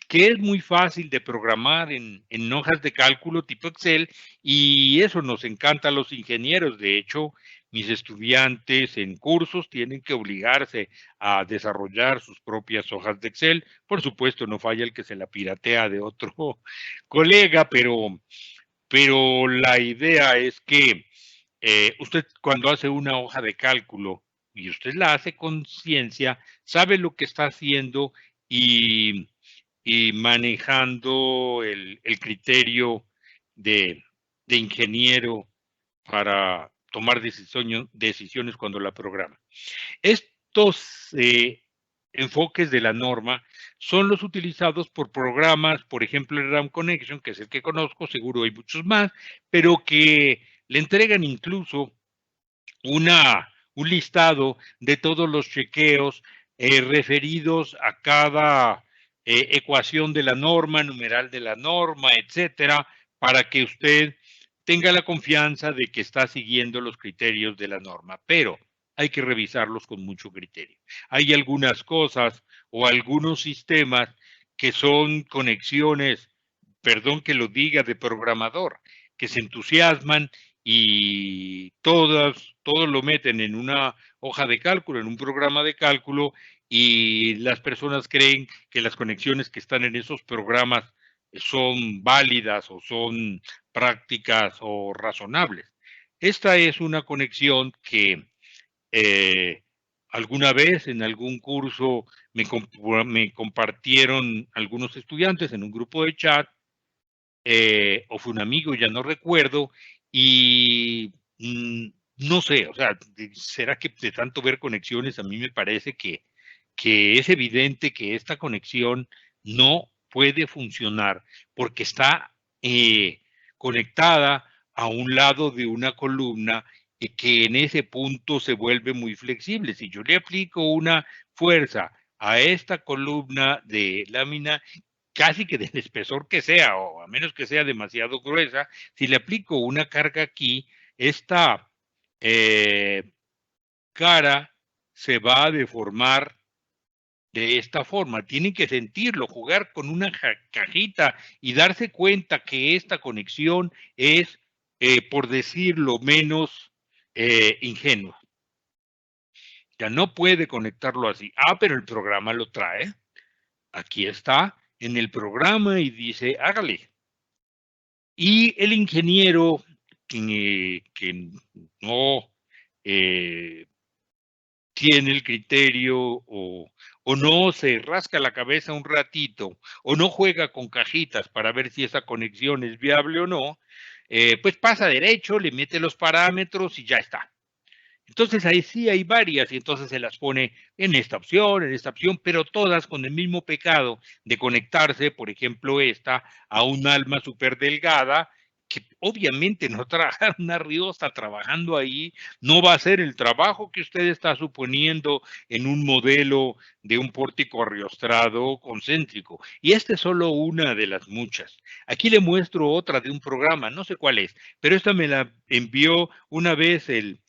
que es muy fácil de programar en hojas de cálculo tipo Excel, y eso nos encanta a los ingenieros. De hecho, mis estudiantes en cursos tienen que obligarse a desarrollar sus propias hojas de Excel. Por supuesto, no falla el que se la piratea de otro colega, pero la idea es que usted, cuando hace una hoja de cálculo y usted la hace con ciencia, sabe lo que está haciendo y manejando el criterio de ingeniero para tomar decisiones cuando la programa. Estos enfoques de la norma son los utilizados por programas, por ejemplo el RAM Connection, que es el que conozco, seguro hay muchos más, pero que le entregan incluso un listado de todos los chequeos referidos a cada ecuación de la norma, numeral de la norma, etcétera, para que usted tenga la confianza de que está siguiendo los criterios de la norma. Pero hay que revisarlos con mucho criterio. Hay algunas cosas o algunos sistemas que son conexiones, perdón que lo diga, de programador, que se entusiasman y todos lo meten en una hoja de cálculo, en un programa de cálculo, y las personas creen que las conexiones que están en esos programas son válidas o son prácticas o razonables. Esta es una conexión que alguna vez en algún curso me compartieron algunos estudiantes en un grupo de chat, o fue un amigo, ya no recuerdo, y no sé, o sea, ¿será que de tanto ver conexiones a mí me parece que es evidente que esta conexión no puede funcionar porque está conectada a un lado de una columna y que en ese punto se vuelve muy flexible? Si yo le aplico una fuerza a esta columna de lámina, casi que del espesor que sea, o a menos que sea demasiado gruesa, si le aplico una carga aquí, esta cara se va a deformar de esta forma. Tienen que sentirlo, jugar con una cajita y darse cuenta que esta conexión es, por decirlo menos, ingenua. Ya no puede conectarlo así. Ah, pero el programa lo trae. Aquí está en el programa y dice, hágale. Y el ingeniero que no tiene el criterio o no se rasca la cabeza un ratito o no juega con cajitas para ver si esa conexión es viable o no, pues pasa derecho, le mete los parámetros y ya está. Entonces ahí sí hay varias y entonces se las pone en esta opción, pero todas con el mismo pecado de conectarse, por ejemplo, esta a un alma súper delgada, que obviamente no trabajar una riosta trabajando ahí, no va a hacer el trabajo que usted está suponiendo en un modelo de un pórtico arriostrado concéntrico. Y esta es solo una de las muchas. Aquí le muestro otra de un programa, no sé cuál es, pero esta me la envió una vez el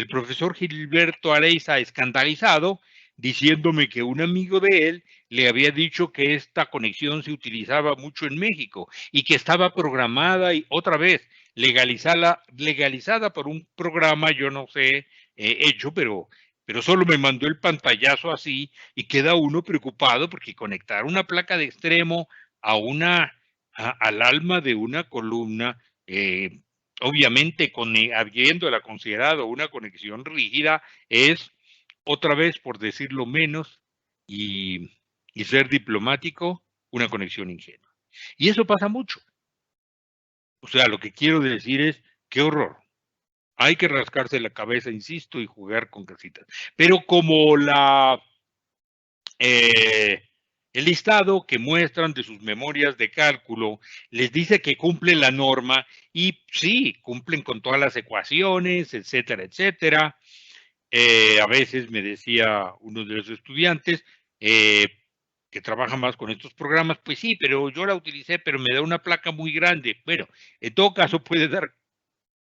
profesor Gilberto Areiza, escandalizado, diciéndome que un amigo de él le había dicho que esta conexión se utilizaba mucho en México y que estaba programada y otra vez legalizada por un programa, yo no sé, hecho, pero solo me mandó el pantallazo así y queda uno preocupado porque conectar una placa de extremo a al alma de una columna, obviamente habiéndola considerado una conexión rígida, es otra vez, por decirlo menos, y ser diplomático, una conexión ingenua. Y eso pasa mucho. O sea, lo que quiero decir es, qué horror. Hay que rascarse la cabeza, insisto, y jugar con casitas. Pero como el listado que muestran de sus memorias de cálculo les dice que cumplen la norma y sí, cumplen con todas las ecuaciones, etcétera, etcétera. A veces me decía uno de los estudiantes que trabaja más con estos programas, pues sí, pero yo la utilicé, pero me da una placa muy grande. Bueno, en todo caso puede dar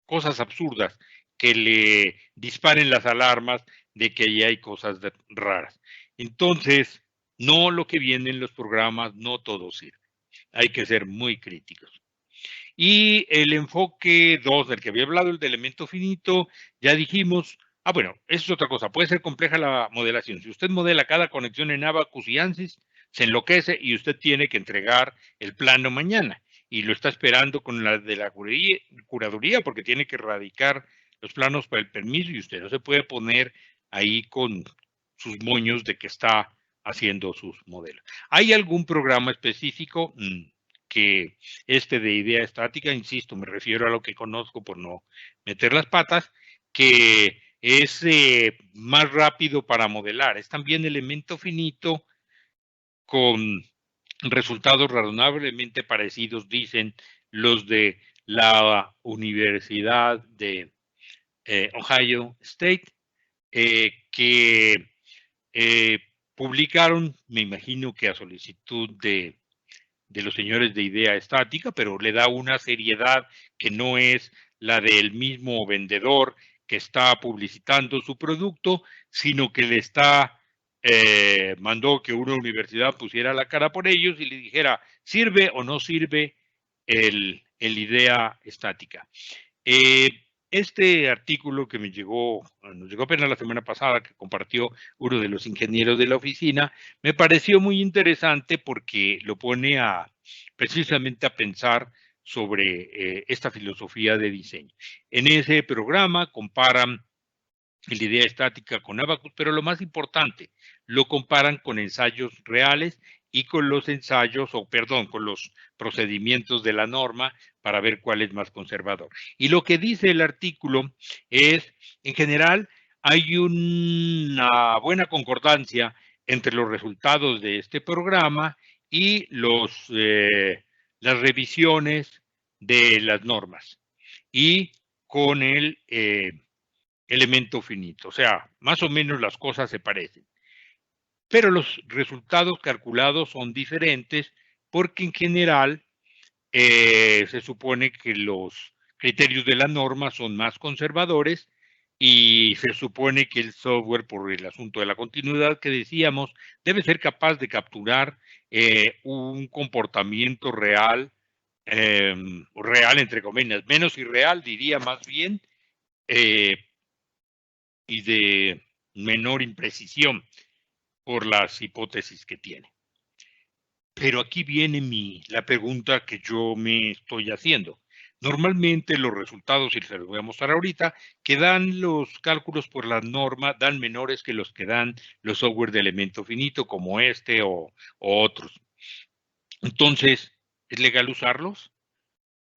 cosas absurdas que le disparen las alarmas de que ahí hay cosas raras. Entonces, no lo que viene en los programas, no todo sirve. Hay que ser muy críticos. Y el enfoque 2, del que había hablado, el de elemento finito, ya dijimos, bueno, eso es otra cosa, puede ser compleja la modelación. Si usted modela cada conexión en Abacus y ANSYS, se enloquece y usted tiene que entregar el plano mañana y lo está esperando con la de la curaduría porque tiene que radicar los planos para el permiso y usted no se puede poner ahí con sus moños de que está haciendo sus modelos. ¿Hay algún programa específico? Que de idea estática, insisto, me refiero a lo que conozco por no meter las patas, que es más rápido para modelar. Es también elemento finito con resultados razonablemente parecidos, dicen los de la Universidad de Ohio State, que publicaron, me imagino que a solicitud de los señores de idea estática, pero le da una seriedad que no es la del mismo vendedor que está publicitando su producto, sino que le está, mandó que una universidad pusiera la cara por ellos y le dijera, ¿sirve o no sirve el idea estática? Este artículo que nos llegó apenas la semana pasada, que compartió uno de los ingenieros de la oficina, me pareció muy interesante porque lo pone precisamente a pensar sobre esta filosofía de diseño. En ese programa comparan la idea estática con Abacus, pero lo más importante, lo comparan con ensayos reales y con los ensayos, con los procedimientos de la norma para ver cuál es más conservador. Y lo que dice el artículo es, en general, hay una buena concordancia entre los resultados de este programa y las revisiones de las normas y con el elemento finito. O sea, más o menos las cosas se parecen. Pero los resultados calculados son diferentes porque en general se supone que los criterios de la norma son más conservadores y se supone que el software, por el asunto de la continuidad que decíamos, debe ser capaz de capturar un comportamiento real, real entre comillas, menos irreal, diría más bien, y de menor imprecisión por las hipótesis que tiene. Pero aquí viene la pregunta que yo me estoy haciendo. Normalmente los resultados, y se los voy a mostrar ahorita, que dan los cálculos por la norma, dan menores que los que dan los software de elemento finito, como este o otros. Entonces, ¿es legal usarlos?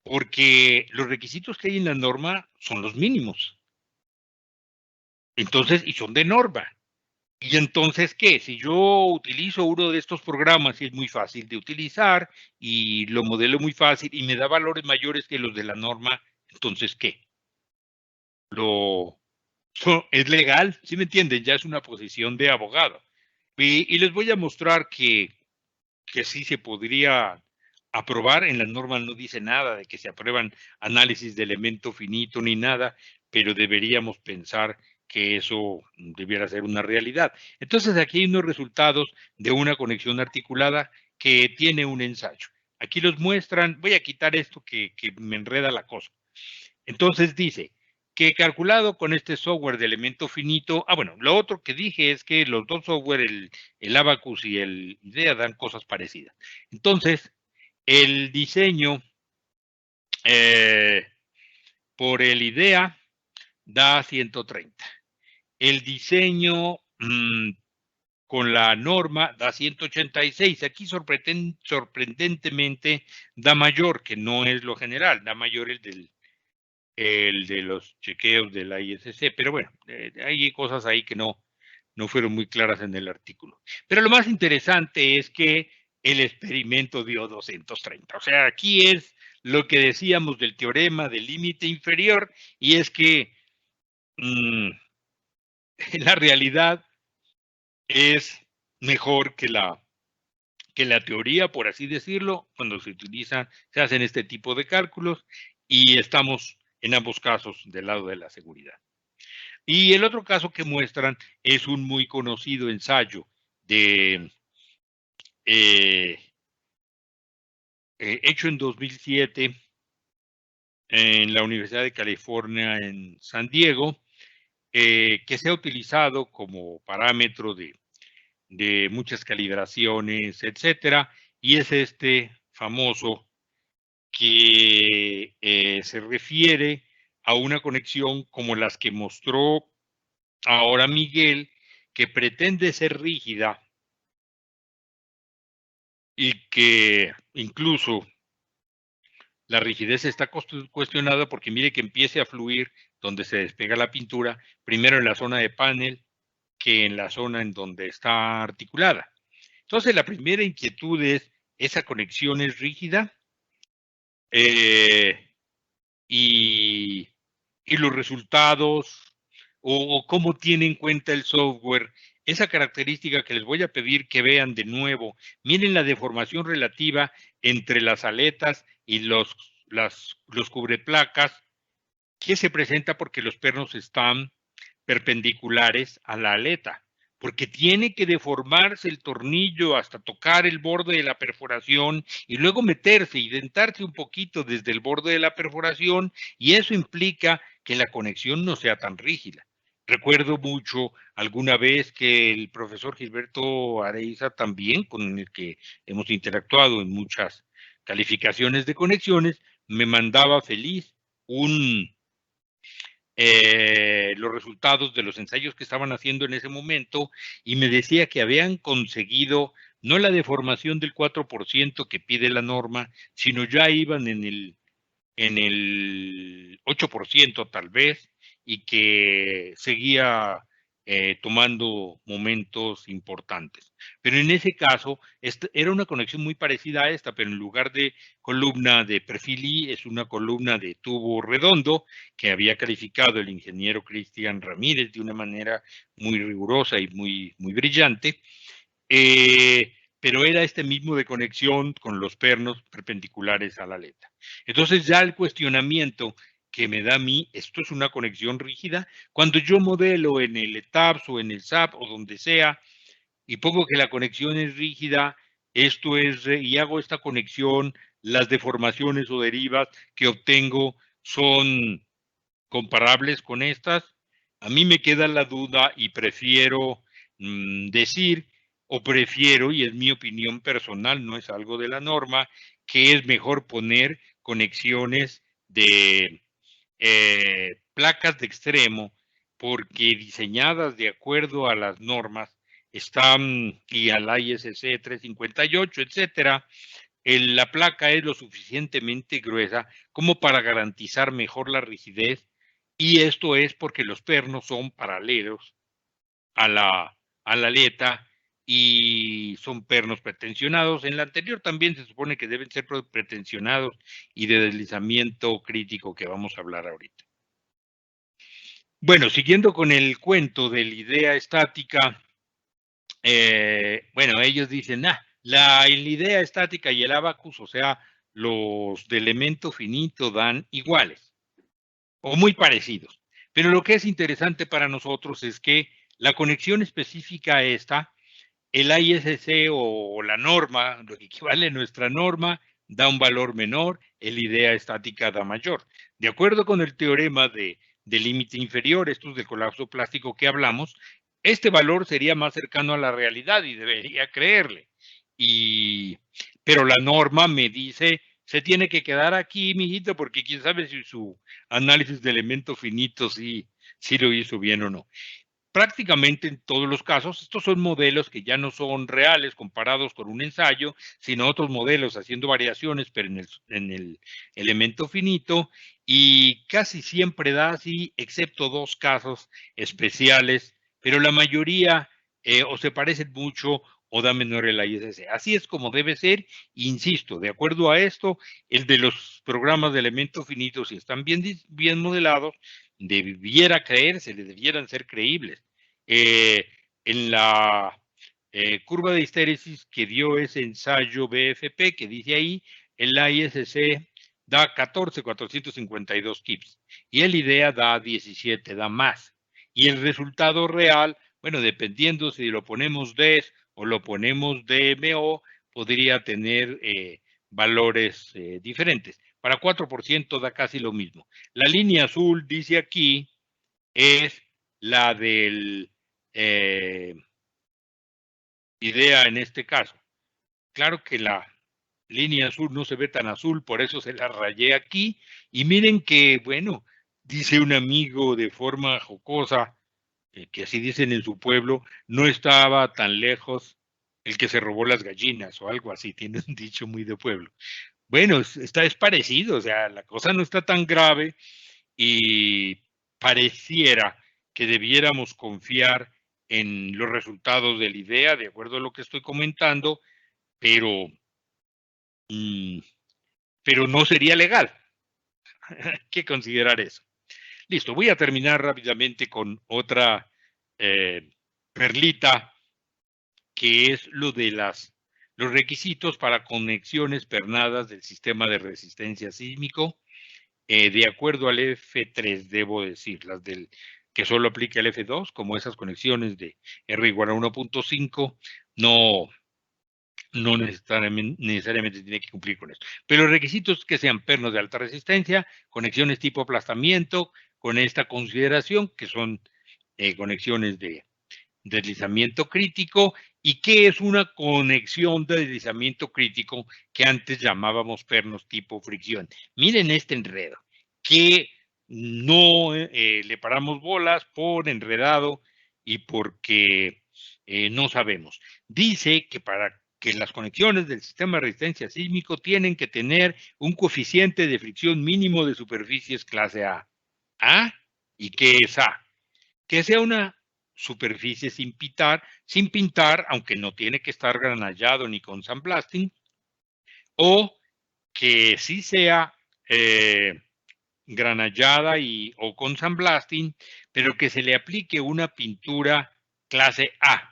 Porque los requisitos que hay en la norma son los mínimos. Entonces, y son de norma. Y entonces, ¿qué? Si yo utilizo uno de estos programas y es muy fácil de utilizar y lo modelo muy fácil y me da valores mayores que los de la norma, entonces, ¿qué? Es legal, ¿sí me entienden? Ya es una posición de abogado. Y les voy a mostrar que sí se podría aprobar. En la norma no dice nada de que se aprueban análisis de elemento finito ni nada, pero deberíamos pensar que eso debiera ser una realidad. Entonces aquí hay unos resultados de una conexión articulada que tiene un ensayo. Aquí los muestran, voy a quitar esto que me enreda la cosa. Entonces dice que calculado con este software de elemento finito, bueno, lo otro que dije es que los dos software, el Abacus y el IDEA, dan cosas parecidas. Entonces, el diseño por el IDEA da 130. El diseño con la norma da 186. Aquí sorprendentemente da mayor, que no es lo general, da mayor el de los chequeos de la ISC, pero bueno, hay cosas ahí que no fueron muy claras en el artículo. Pero lo más interesante es que el experimento dio 230. O sea, aquí es lo que decíamos del teorema del límite inferior, y es que la realidad es mejor que la teoría, por así decirlo, cuando se hacen este tipo de cálculos, y estamos en ambos casos del lado de la seguridad. Y el otro caso que muestran es un muy conocido ensayo hecho en 2007 en la Universidad de California en San Diego, que se ha utilizado como parámetro de muchas calibraciones, etcétera, y es este famoso que se refiere a una conexión como las que mostró ahora Miguel, que pretende ser rígida y que incluso la rigidez está cuestionada porque mire que empiece a fluir donde se despega la pintura, primero en la zona de panel que en la zona en donde está articulada. Entonces, la primera inquietud es, ¿esa conexión es rígida? Y los resultados o cómo tiene en cuenta el software esa característica que les voy a pedir que vean de nuevo. Miren la deformación relativa entre las aletas y los cubreplacas, que se presenta porque los pernos están perpendiculares a la aleta, porque tiene que deformarse el tornillo hasta tocar el borde de la perforación y luego meterse y dentarse un poquito desde el borde de la perforación, y eso implica que la conexión no sea tan rígida. Recuerdo mucho alguna vez que el profesor Gilberto Areiza, también con el que hemos interactuado en muchas calificaciones de conexiones, me mandaba feliz los resultados de los ensayos que estaban haciendo en ese momento y me decía que habían conseguido no la deformación del 4% que pide la norma, sino ya iban en el 8% tal vez, y que seguía tomando momentos importantes. Pero en ese caso, era una conexión muy parecida a esta, pero en lugar de columna de perfil I, es una columna de tubo redondo que había calificado el ingeniero Cristian Ramírez de una manera muy rigurosa y muy brillante. Pero era este mismo de conexión con los pernos perpendiculares a la aleta. Entonces ya el cuestionamiento que me da a mí, esto es una conexión rígida, cuando yo modelo en el ETABS o en el SAP o donde sea y pongo que la conexión es rígida, esto es, y hago esta conexión, las deformaciones o derivas que obtengo son comparables con estas, a mí me queda la duda y prefiero decir, o prefiero, y es mi opinión personal, no es algo de la norma, que es mejor poner conexiones de placas de extremo, porque diseñadas de acuerdo a las normas, están, y al ISC 358, etcétera, la placa es lo suficientemente gruesa como para garantizar mejor la rigidez, y esto es porque los pernos son paralelos a la aleta y son pernos pretensionados. En la anterior también se supone que deben ser pretensionados y de deslizamiento crítico que vamos a hablar ahorita. Bueno, siguiendo con el cuento de la idea estática, bueno, ellos dicen, la idea estática y el abacus, o sea, los de elemento finito dan iguales o muy parecidos. Pero lo que es interesante para nosotros es que la conexión específica a esta, el ISC o la norma, lo que equivale a nuestra norma, da un valor menor, el idea estática da mayor. De acuerdo con el teorema de límite inferior, esto es del colapso plástico que hablamos, este valor sería más cercano a la realidad y debería creerle. Pero la norma me dice, se tiene que quedar aquí, mijito, porque quién sabe si su análisis de elemento finito sí lo hizo bien o no. Prácticamente en todos los casos, estos son modelos que ya no son reales comparados con un ensayo, sino otros modelos haciendo variaciones, pero en el elemento finito, y casi siempre da así, excepto dos casos especiales, pero la mayoría o se parecen mucho o da menor el ISC. Así es como debe ser, insisto, de acuerdo a esto, el de los programas de elemento finito, si están bien modelados, debiera creerse, le debieran ser creíbles. En la curva de histéresis que dio ese ensayo BFP, que dice ahí, el ISC da 14,452 kips y el IDEA da 17, da más. Y el resultado real, bueno, dependiendo si lo ponemos DES o lo ponemos DMO, podría tener valores diferentes. Para 4% da casi lo mismo. La línea azul, dice aquí, es la del idea en este caso. Claro que la línea azul no se ve tan azul, por eso se la rayé aquí. Y miren que, bueno, dice un amigo de forma jocosa, que así dicen en su pueblo, no estaba tan lejos el que se robó las gallinas o algo así, tiene un dicho muy de pueblo. Bueno, es parecido, o sea, la cosa no está tan grave y pareciera que debiéramos confiar en los resultados de la idea, de acuerdo a lo que estoy comentando, pero no sería legal. Hay que considerar eso. Listo, voy a terminar rápidamente con otra perlita, que es lo de los requisitos para conexiones pernadas del sistema de resistencia sísmico. De acuerdo al F3, debo decir, las del que solo aplica el F2, como esas conexiones de R igual a 1.5, no necesariamente tiene que cumplir con esto. Pero los requisitos que sean pernos de alta resistencia, conexiones tipo aplastamiento, con esta consideración, que son conexiones de deslizamiento crítico. ¿Y qué es una conexión de deslizamiento crítico que antes llamábamos pernos tipo fricción? Miren este enredo. ¿Qué no le paramos bolas por enredado y porque no sabemos. Dice que para que las conexiones del sistema de resistencia sísmico tienen que tener un coeficiente de fricción mínimo de superficies clase A. ¿A? ¿Y qué es A? Que sea una superficie sin pintar, aunque no tiene que estar granallado ni con sandblasting, o que sí sea granallada o con sandblasting, pero que se le aplique una pintura clase A.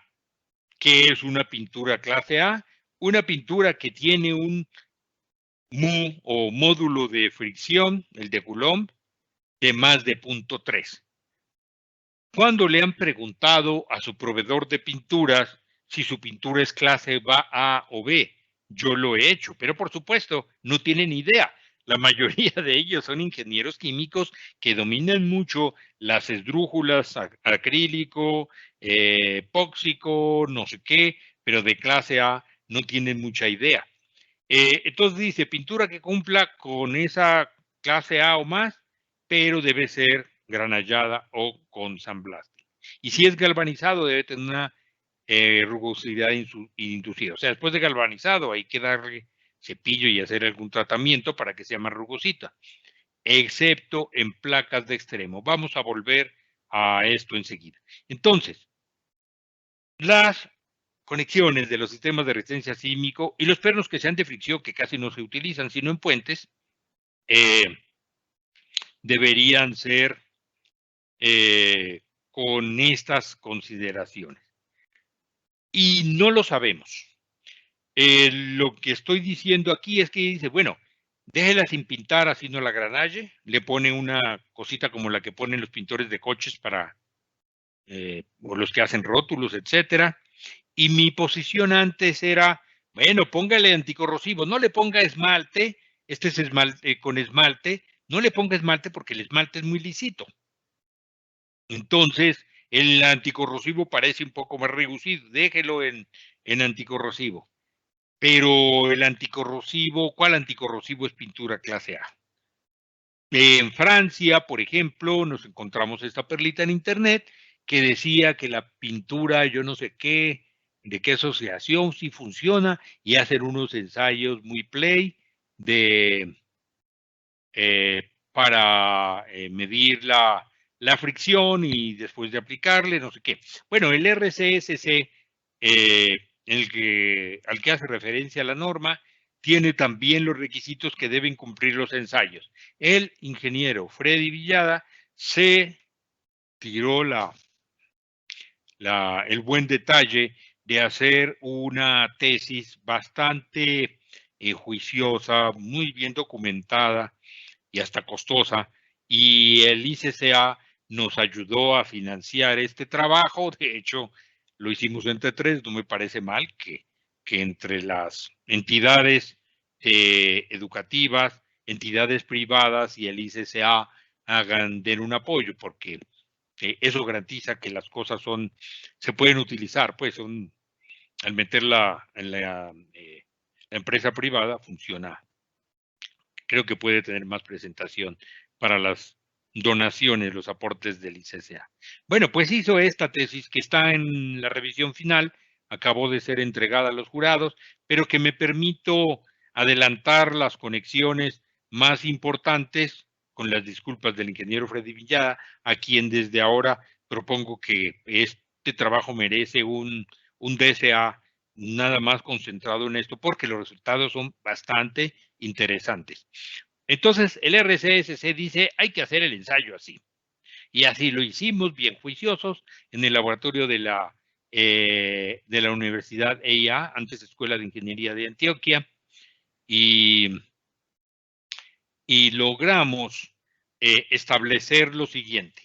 ¿Qué es una pintura clase A? Una pintura que tiene un mu o módulo de fricción, el de Coulomb, de más de 0.3. Cuando le han preguntado a su proveedor de pinturas si su pintura es clase A o B, yo lo he hecho, pero por supuesto no tienen idea. La mayoría de ellos son ingenieros químicos que dominan mucho las esdrújulas, acrílico, epóxico, no sé qué, pero de clase A no tienen mucha idea. Entonces dice, pintura que cumpla con esa clase A o más, pero debe ser granallada o con sandblasting. Y si es galvanizado, debe tener una rugosidad inducida. O sea, después de galvanizado hay que darle cepillo y hacer algún tratamiento para que sea más rugosita, excepto en placas de extremo. Vamos a volver a esto enseguida. Entonces, las conexiones de los sistemas de resistencia sísmico y los pernos que sean de fricción, que casi no se utilizan sino en puentes, deberían ser con estas consideraciones. Y no lo sabemos. Lo que estoy diciendo aquí es que dice, bueno, déjela sin pintar, así no la granalle, le pone una cosita como la que ponen los pintores de coches para, o los que hacen rótulos, etcétera. Y mi posición antes era, bueno, póngale anticorrosivo, no le ponga esmalte, este es esmalte, con esmalte, no le ponga esmalte porque el esmalte es muy lisito. Entonces, el anticorrosivo parece un poco más reducido, déjelo en anticorrosivo. Pero el anticorrosivo, ¿cuál anticorrosivo es pintura clase A? En Francia, por ejemplo, nos encontramos esta perlita en internet que decía que la pintura, yo no sé qué, de qué asociación sí funciona, y hacen unos ensayos muy play para medir la fricción y después de aplicarle, no sé qué. Bueno, el RCSC, al que hace referencia la norma, tiene también los requisitos que deben cumplir los ensayos. El ingeniero Freddy Villada se tiró el buen detalle de hacer una tesis bastante juiciosa, muy bien documentada y hasta costosa, y el ICCA nos ayudó a financiar este trabajo. De hecho, lo hicimos entre tres, no me parece mal que entre las entidades educativas, entidades privadas y el ICCA den un apoyo, porque eso garantiza que las cosas se pueden utilizar, pues al meterla en la empresa privada funciona. Creo que puede tener más presentación para las donaciones, los aportes del ICCA. Bueno, pues hizo esta tesis que está en la revisión final, acabó de ser entregada a los jurados, pero que me permito adelantar las conexiones más importantes, con las disculpas del ingeniero Freddy Villada, a quien desde ahora propongo que este trabajo merece un DSA nada más concentrado en esto, porque los resultados son bastante interesantes. Entonces, el RCSC dice, hay que hacer el ensayo así. Y así lo hicimos, bien juiciosos, en el laboratorio de la Universidad EIA, antes Escuela de Ingeniería de Antioquia, y logramos establecer lo siguiente.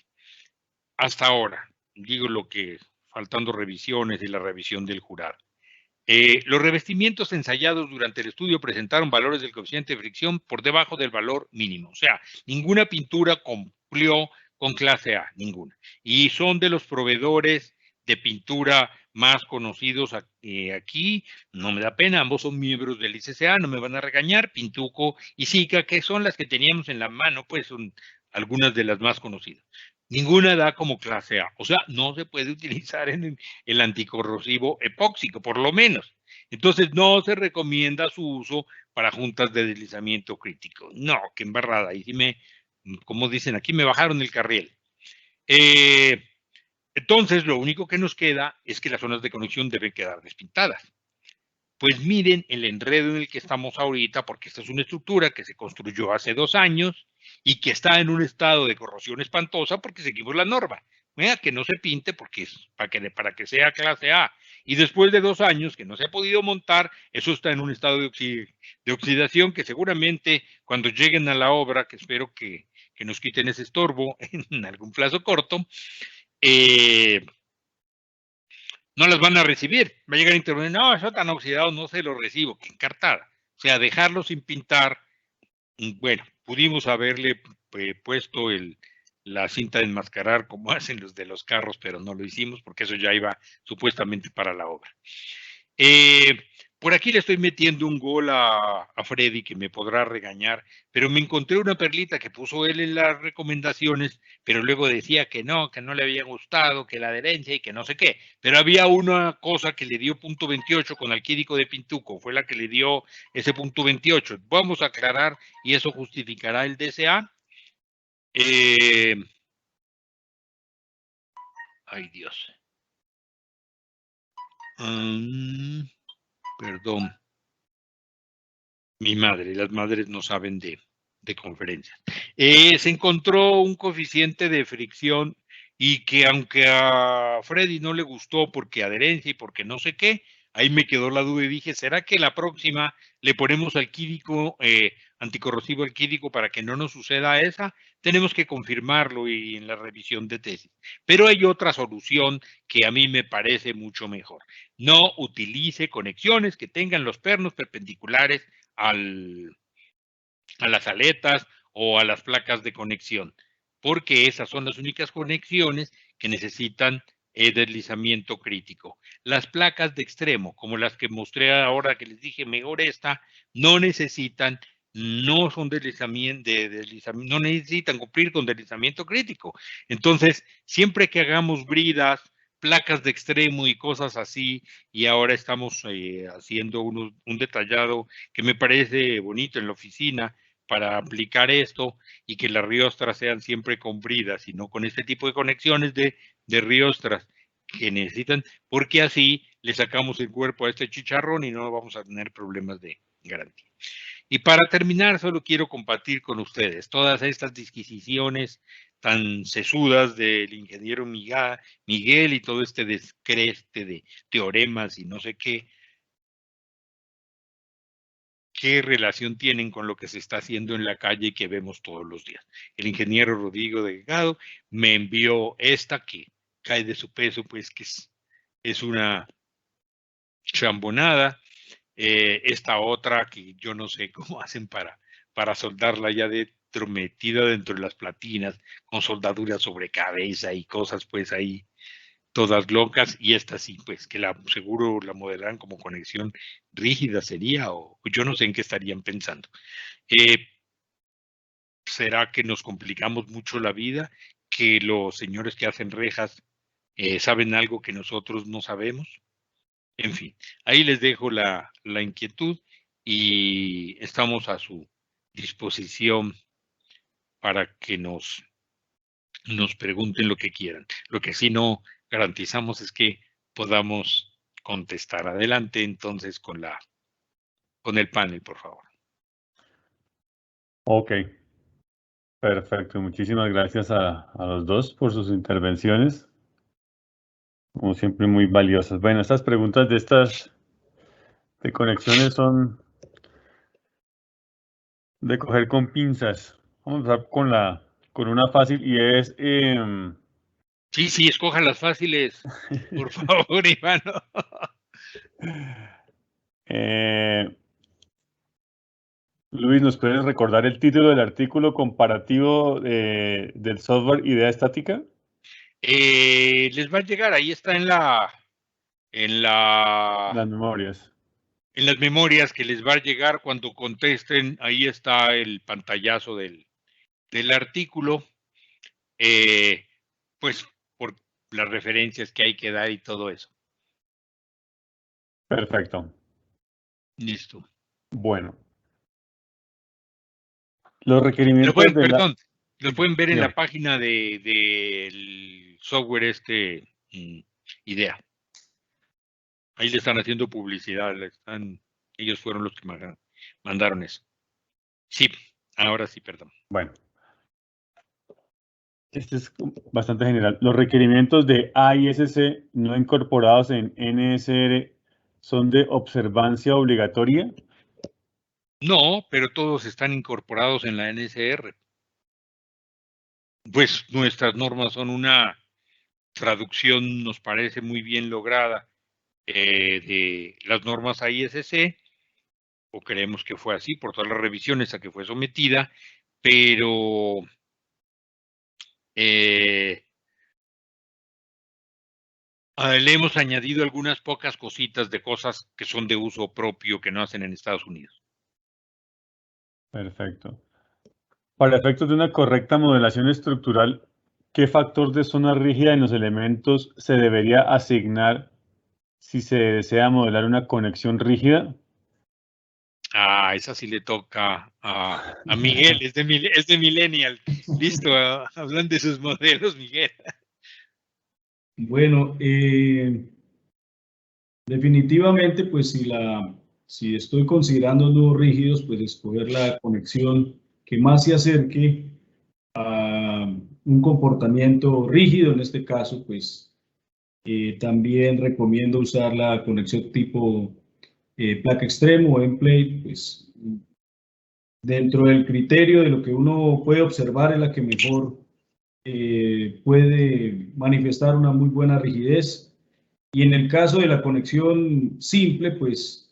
Hasta ahora, digo lo que, faltando revisiones y la revisión del jurado. Los revestimientos ensayados durante el estudio presentaron valores del coeficiente de fricción por debajo del valor mínimo. O sea, ninguna pintura cumplió con clase A, ninguna. Y son de los proveedores de pintura más conocidos aquí. No me da pena, ambos son miembros del ICCA, no me van a regañar. Pintuco y Sica, que son las que teníamos en la mano, pues algunas de las más conocidas. Ninguna da como clase A, o sea, no se puede utilizar en el anticorrosivo epóxico, por lo menos. Entonces, no se recomienda su uso para juntas de deslizamiento crítico. No, qué embarrada. Ahí sí como dicen aquí, me bajaron el carriel. Entonces, lo único que nos queda es que las zonas de conexión deben quedar despintadas. Pues miren el enredo en el que estamos ahorita, porque esta es una estructura que se construyó hace 2 años y que está en un estado de corrosión espantosa porque seguimos la norma. Mira, que no se pinte porque es para que sea clase A. Y después de 2 años que no se ha podido montar, eso está en un estado de oxidación que seguramente cuando lleguen a la obra, que espero que nos quiten ese estorbo en algún plazo corto, no las van a recibir. Va a llegar a intervenir, no, eso tan oxidado no se lo recibo, que encartada. O sea, dejarlo sin pintar, bueno, pudimos haberle puesto la cinta de enmascarar como hacen los de los carros, pero no lo hicimos porque eso ya iba supuestamente para la obra. Por aquí le estoy metiendo un gol a Freddy que me podrá regañar, pero me encontré una perlita que puso él en las recomendaciones, pero luego decía que no le había gustado, que la adherencia y que no sé qué. Pero había una cosa que le dio punto 28 con alquídico de Pintuco, fue la que le dio ese punto 28. Vamos a aclarar y eso justificará el DSA. Ay, Dios. Perdón. Mi madre, las madres no saben de conferencias. Se encontró un coeficiente de fricción y que aunque a Freddy no le gustó porque adherencia y porque no sé qué, ahí me quedó la duda y dije, ¿será que la próxima le ponemos alquídico, anticorrosivo alquídico para que no nos suceda esa? Tenemos que confirmarlo y en la revisión de tesis. Pero hay otra solución que a mí me parece mucho mejor. No utilice conexiones que tengan los pernos perpendiculares a las aletas o a las placas de conexión, porque esas son las únicas conexiones que necesitan deslizamiento crítico. Las placas de extremo, como las que mostré ahora que les dije, mejor esta, no necesitan, no son deslizamiento, no necesitan cumplir con deslizamiento crítico. Entonces, siempre que hagamos bridas, placas de extremo y cosas así, y ahora estamos haciendo un detallado que me parece bonito en la oficina para aplicar esto y que las riostras sean siempre con bridas y no con este tipo de conexiones de riostras que necesitan, porque así le sacamos el cuerpo a este chicharrón y no vamos a tener problemas de garantía. Y para terminar, solo quiero compartir con ustedes todas estas disquisiciones tan sesudas del ingeniero Miguel y todo este descreste de teoremas y no sé qué relación tienen con lo que se está haciendo en la calle y que vemos todos los días. El ingeniero Rodrigo Delgado me envió esta que cae de su peso, pues que es una chambonada. Esta otra que yo no sé cómo hacen para soldarla ya metida dentro de las platinas, con soldadura sobre cabeza y cosas pues ahí todas locas, y esta sí, pues que seguro la modelarán como conexión rígida sería, o yo no sé en qué estarían pensando. ¿Será que nos complicamos mucho la vida? ¿Que los señores que hacen rejas saben algo que nosotros no sabemos? En fin, ahí les dejo la inquietud y estamos a su disposición para que nos pregunten lo que quieran. Lo que sí no garantizamos es que podamos contestar. Adelante entonces con el panel, por favor. Ok. Perfecto. Muchísimas gracias a los dos por sus intervenciones. Como siempre, muy valiosas. Bueno, estas preguntas de conexiones son de coger con pinzas. Vamos a empezar con una fácil y es... Sí, escojan las fáciles, por favor, Ivano. Luis, ¿nos puedes recordar el título del artículo comparativo del software idea estática? Les va a llegar, ahí está en Las memorias. en las memorias que les va a llegar cuando contesten, ahí está el pantallazo del del artículo, pues por las referencias que hay que dar y todo eso. Perfecto. Listo. Bueno. Los requerimientos de la... Lo pueden ver en Bien. la página del software IDEA. Ahí le están haciendo publicidad, ellos fueron los que mandaron eso. Sí, ahora sí, perdón. Bueno. Este es bastante general. Los requerimientos de AISC no incorporados en NSR son de observancia obligatoria. No, pero todos están incorporados en la NSR. Pues nuestras normas son una traducción, nos parece muy bien lograda, de las normas AISC, o creemos que fue así por todas las revisiones a que fue sometida, pero le hemos añadido algunas pocas cositas de cosas que son de uso propio que no hacen en Estados Unidos. Perfecto. Para efectos de una correcta modelación estructural, ¿qué factor de zona rígida en los elementos se debería asignar si se desea modelar una conexión rígida? Ah, esa sí le toca a Miguel, es de Millennial. Listo, hablan de sus modelos, Miguel. Bueno, definitivamente, pues si estoy considerando nudos rígidos, pues escoger la conexión que más se acerque a un comportamiento rígido, en este caso, pues también recomiendo usar la conexión tipo placa extremo o end-plate, pues dentro del criterio de lo que uno puede observar es la que mejor puede manifestar una muy buena rigidez. Y en el caso de la conexión simple, pues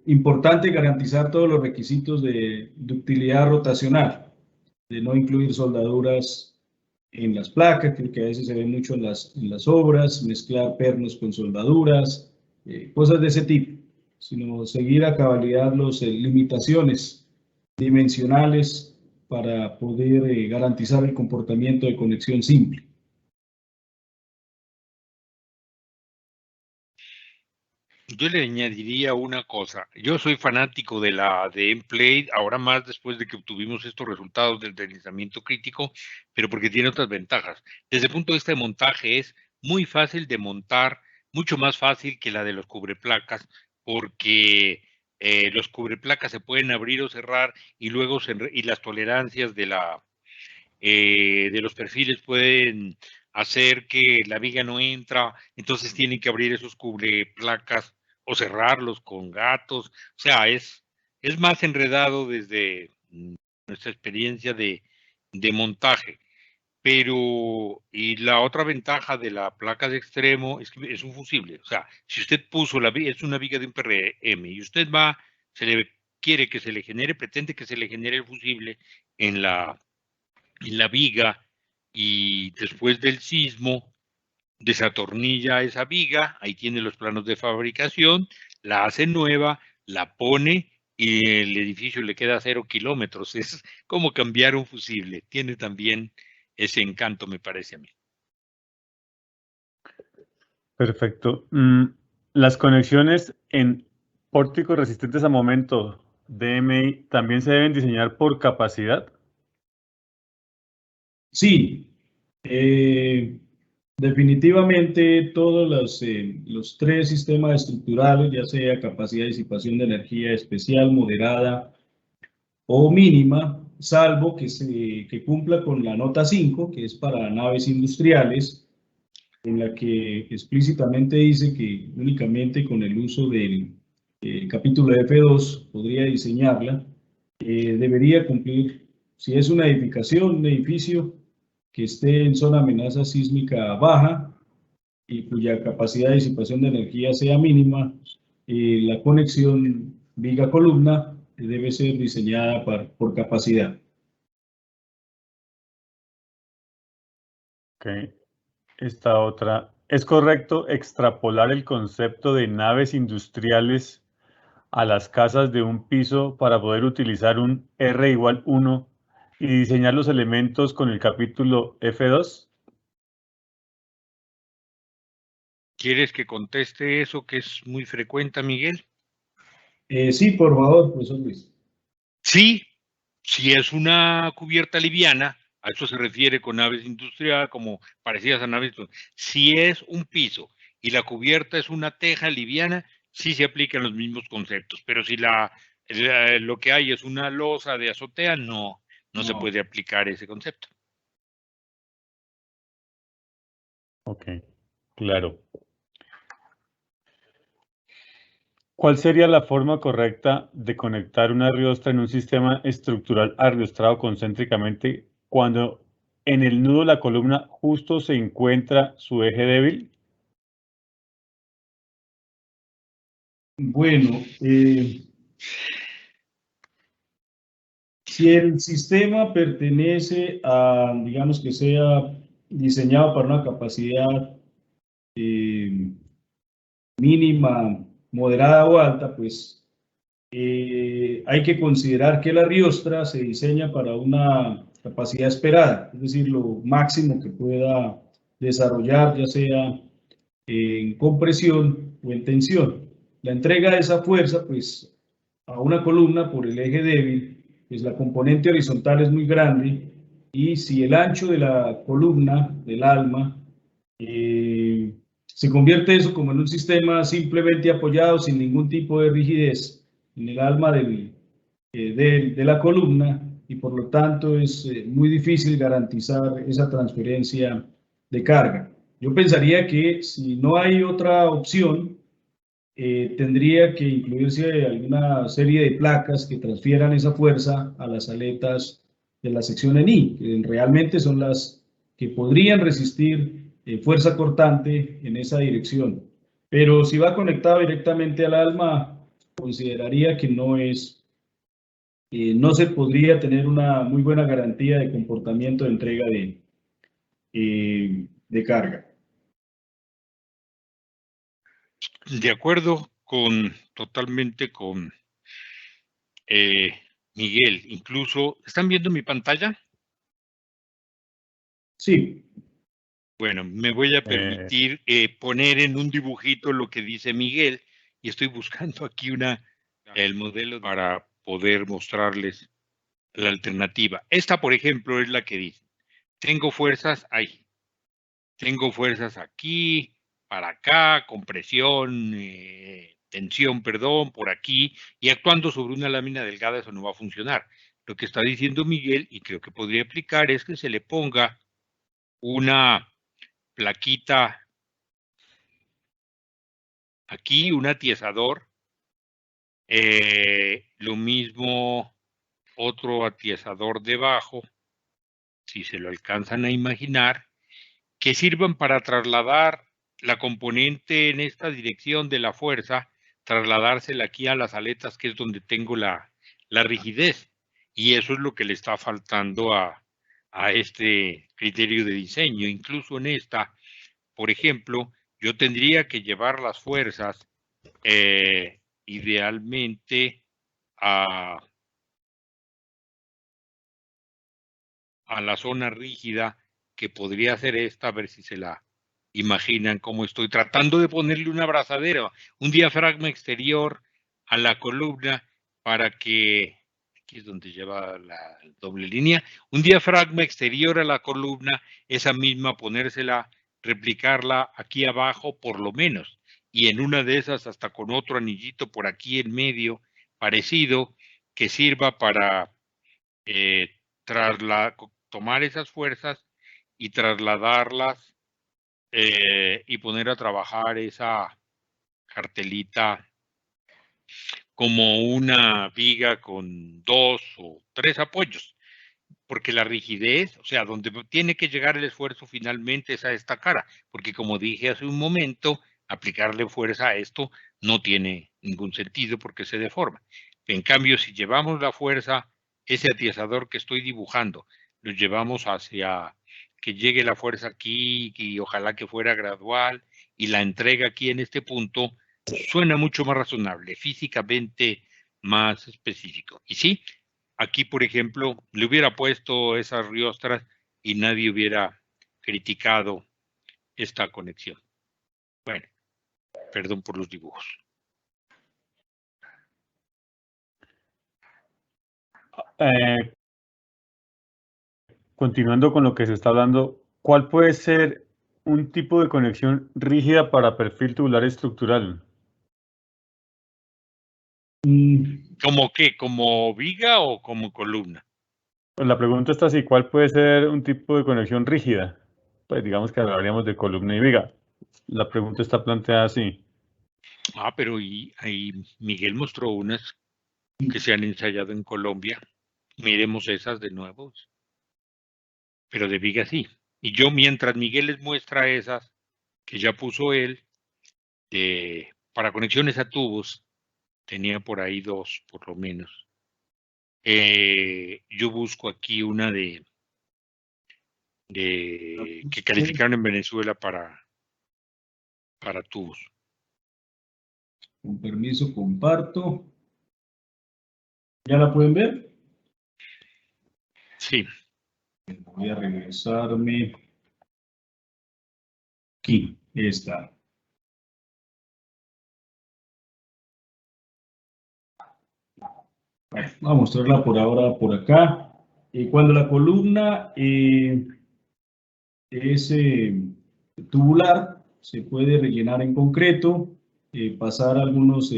importante garantizar todos los requisitos de ductilidad rotacional, de no incluir soldaduras en las placas, que a veces se ve mucho en las obras, mezclar pernos con soldaduras, cosas de ese tipo, sino seguir a cabalidad las limitaciones dimensionales para poder garantizar el comportamiento de conexión simple. Yo le añadiría una cosa. Yo soy fanático de la de end-plate, ahora más después de que obtuvimos estos resultados del deslizamiento crítico, pero porque tiene otras ventajas. Desde el punto de vista de montaje es muy fácil de montar, mucho más fácil que la de los cubreplacas, porque los cubreplacas se pueden abrir o cerrar y luego y las tolerancias de los perfiles pueden hacer que la viga no entra, entonces tienen que abrir esos cubreplacas o cerrarlos con gatos. O sea, es más enredado desde nuestra experiencia de montaje. Pero, y la otra ventaja de la placa de extremo es que es un fusible. O sea, si usted puso es una viga de un PRM y usted quiere que se le genere, pretende que se le genere el fusible en la viga y después del sismo desatornilla esa viga, ahí tiene los planos de fabricación, la hace nueva, la pone y el edificio le queda 0 kilómetros. Es como cambiar un fusible. Tiene también ese encanto, me parece a mí. Perfecto. Las conexiones en pórticos resistentes a momento DMI también se deben diseñar por capacidad. Sí, definitivamente todos los tres sistemas estructurales, ya sea capacidad de disipación de energía especial, moderada o mínima, salvo que cumpla con la nota 5, que es para naves industriales, en la que explícitamente dice que únicamente con el uso del capítulo F2 podría diseñarla, debería cumplir, si es una edificación, un edificio que esté en zona amenaza sísmica baja y cuya capacidad de disipación de energía sea mínima, la conexión viga-columna debe ser diseñada por capacidad. Ok. Esta otra. ¿Es correcto extrapolar el concepto de naves industriales a las casas de un piso para poder utilizar un R = 1 y diseñar los elementos con el capítulo F2. ¿Quieres que conteste eso que es muy frecuente, Miguel? Sí, por favor, profesor Luis. Sí, si es una cubierta liviana, a eso se refiere con naves industriales, como parecidas a naves. Si es un piso y la cubierta es una teja liviana, sí se aplican los mismos conceptos. Pero si lo que hay es una losa de azotea, no se puede aplicar ese concepto. Ok, claro. ¿Cuál sería la forma correcta de conectar una riostra en un sistema estructural arriostrado concéntricamente cuando en el nudo de la columna justo se encuentra su eje débil? Bueno, si el sistema pertenece a, digamos que sea diseñado para una capacidad mínima, moderada o alta, pues hay que considerar que la riostra se diseña para una capacidad esperada, es decir, lo máximo que pueda desarrollar, ya sea en compresión o en tensión. La entrega de esa fuerza, pues, a una columna por el eje débil, pues la componente horizontal es muy grande y si el ancho de la columna, del alma, se convierte eso como en un sistema simplemente apoyado sin ningún tipo de rigidez en el alma de la columna y por lo tanto es muy difícil garantizar esa transferencia de carga. Yo pensaría que si no hay otra opción, tendría que incluirse alguna serie de placas que transfieran esa fuerza a las aletas de la sección en I, que realmente son las que podrían resistir fuerza cortante en esa dirección. Pero si va conectado directamente al alma, consideraría que no se podría tener una muy buena garantía de comportamiento de entrega de carga. De acuerdo totalmente con Miguel. Incluso, ¿están viendo mi pantalla? Sí. Bueno, me voy a permitir poner en un dibujito lo que dice Miguel y estoy buscando aquí el modelo para poder mostrarles la alternativa. Esta, por ejemplo, es la que dice, tengo fuerzas ahí, tengo fuerzas aquí, para acá, compresión, tensión, perdón, por aquí, y actuando sobre una lámina delgada eso no va a funcionar. Lo que está diciendo Miguel, y creo que podría aplicar, es que se le ponga una plaquita aquí, un atiesador, lo mismo otro atiesador debajo, si se lo alcanzan a imaginar, que sirvan para trasladar la componente en esta dirección de la fuerza, trasladársela aquí a las aletas, que es donde tengo la rigidez. Y eso es lo que le está faltando a este criterio de diseño. Incluso en esta, por ejemplo, yo tendría que llevar las fuerzas idealmente a la zona rígida, que podría ser esta, a ver si se la imaginan cómo estoy tratando de ponerle una abrazadera, un diafragma exterior a la columna para que, aquí es donde lleva la doble línea, un diafragma exterior a la columna, esa misma ponérsela, replicarla aquí abajo por lo menos, y en una de esas hasta con otro anillito por aquí en medio, parecido, que sirva para tomar esas fuerzas y trasladarlas y poner a trabajar esa cartelita como una viga con 2 o 3 apoyos, porque la rigidez, o sea, donde tiene que llegar el esfuerzo finalmente es a esta cara, porque como dije hace un momento, aplicarle fuerza a esto no tiene ningún sentido porque se deforma. En cambio, si llevamos la fuerza, ese atiesador que estoy dibujando, lo llevamos hacia que llegue la fuerza aquí y ojalá que fuera gradual y la entrega aquí en este punto, suena mucho más razonable, físicamente más específico. Y sí, aquí, por ejemplo, le hubiera puesto esas riostras y nadie hubiera criticado esta conexión. Bueno, perdón por los dibujos. Continuando con lo que se está hablando, ¿cuál puede ser un tipo de conexión rígida para perfil tubular estructural? ¿Cómo qué? ¿Como viga o como columna? Pues la pregunta está así, ¿cuál puede ser un tipo de conexión rígida? Pues digamos que hablaríamos de columna y viga. La pregunta está planteada así. Ah, pero ahí Miguel mostró unas que se han ensayado en Colombia. Miremos esas de nuevo. Pero de viga sí. Y yo, mientras Miguel les muestra esas que ya puso él, para conexiones a tubos, tenía por ahí 2, por lo menos. Yo busco aquí una que calificaron en Venezuela para tubos. Con permiso, comparto. ¿Ya la pueden ver? Sí. Voy a regresarme. Aquí está. Bueno, voy a mostrarla por ahora por acá. Cuando la columna es tubular, se puede rellenar en concreto, pasar algunos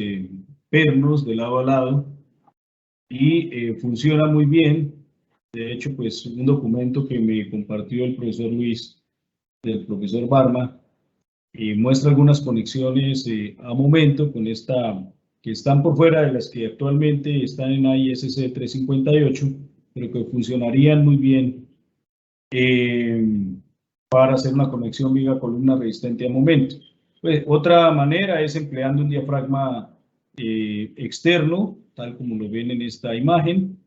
pernos de lado a lado y funciona muy bien. De hecho, pues un documento que me compartió el profesor Luis, del profesor Barma, muestra algunas conexiones a momento con esta, que están por fuera de las que actualmente están en ISC 358, pero que funcionarían muy bien para hacer una conexión viga-columna resistente a momento. Pues, otra manera es empleando un diafragma externo, tal como lo ven en esta imagen,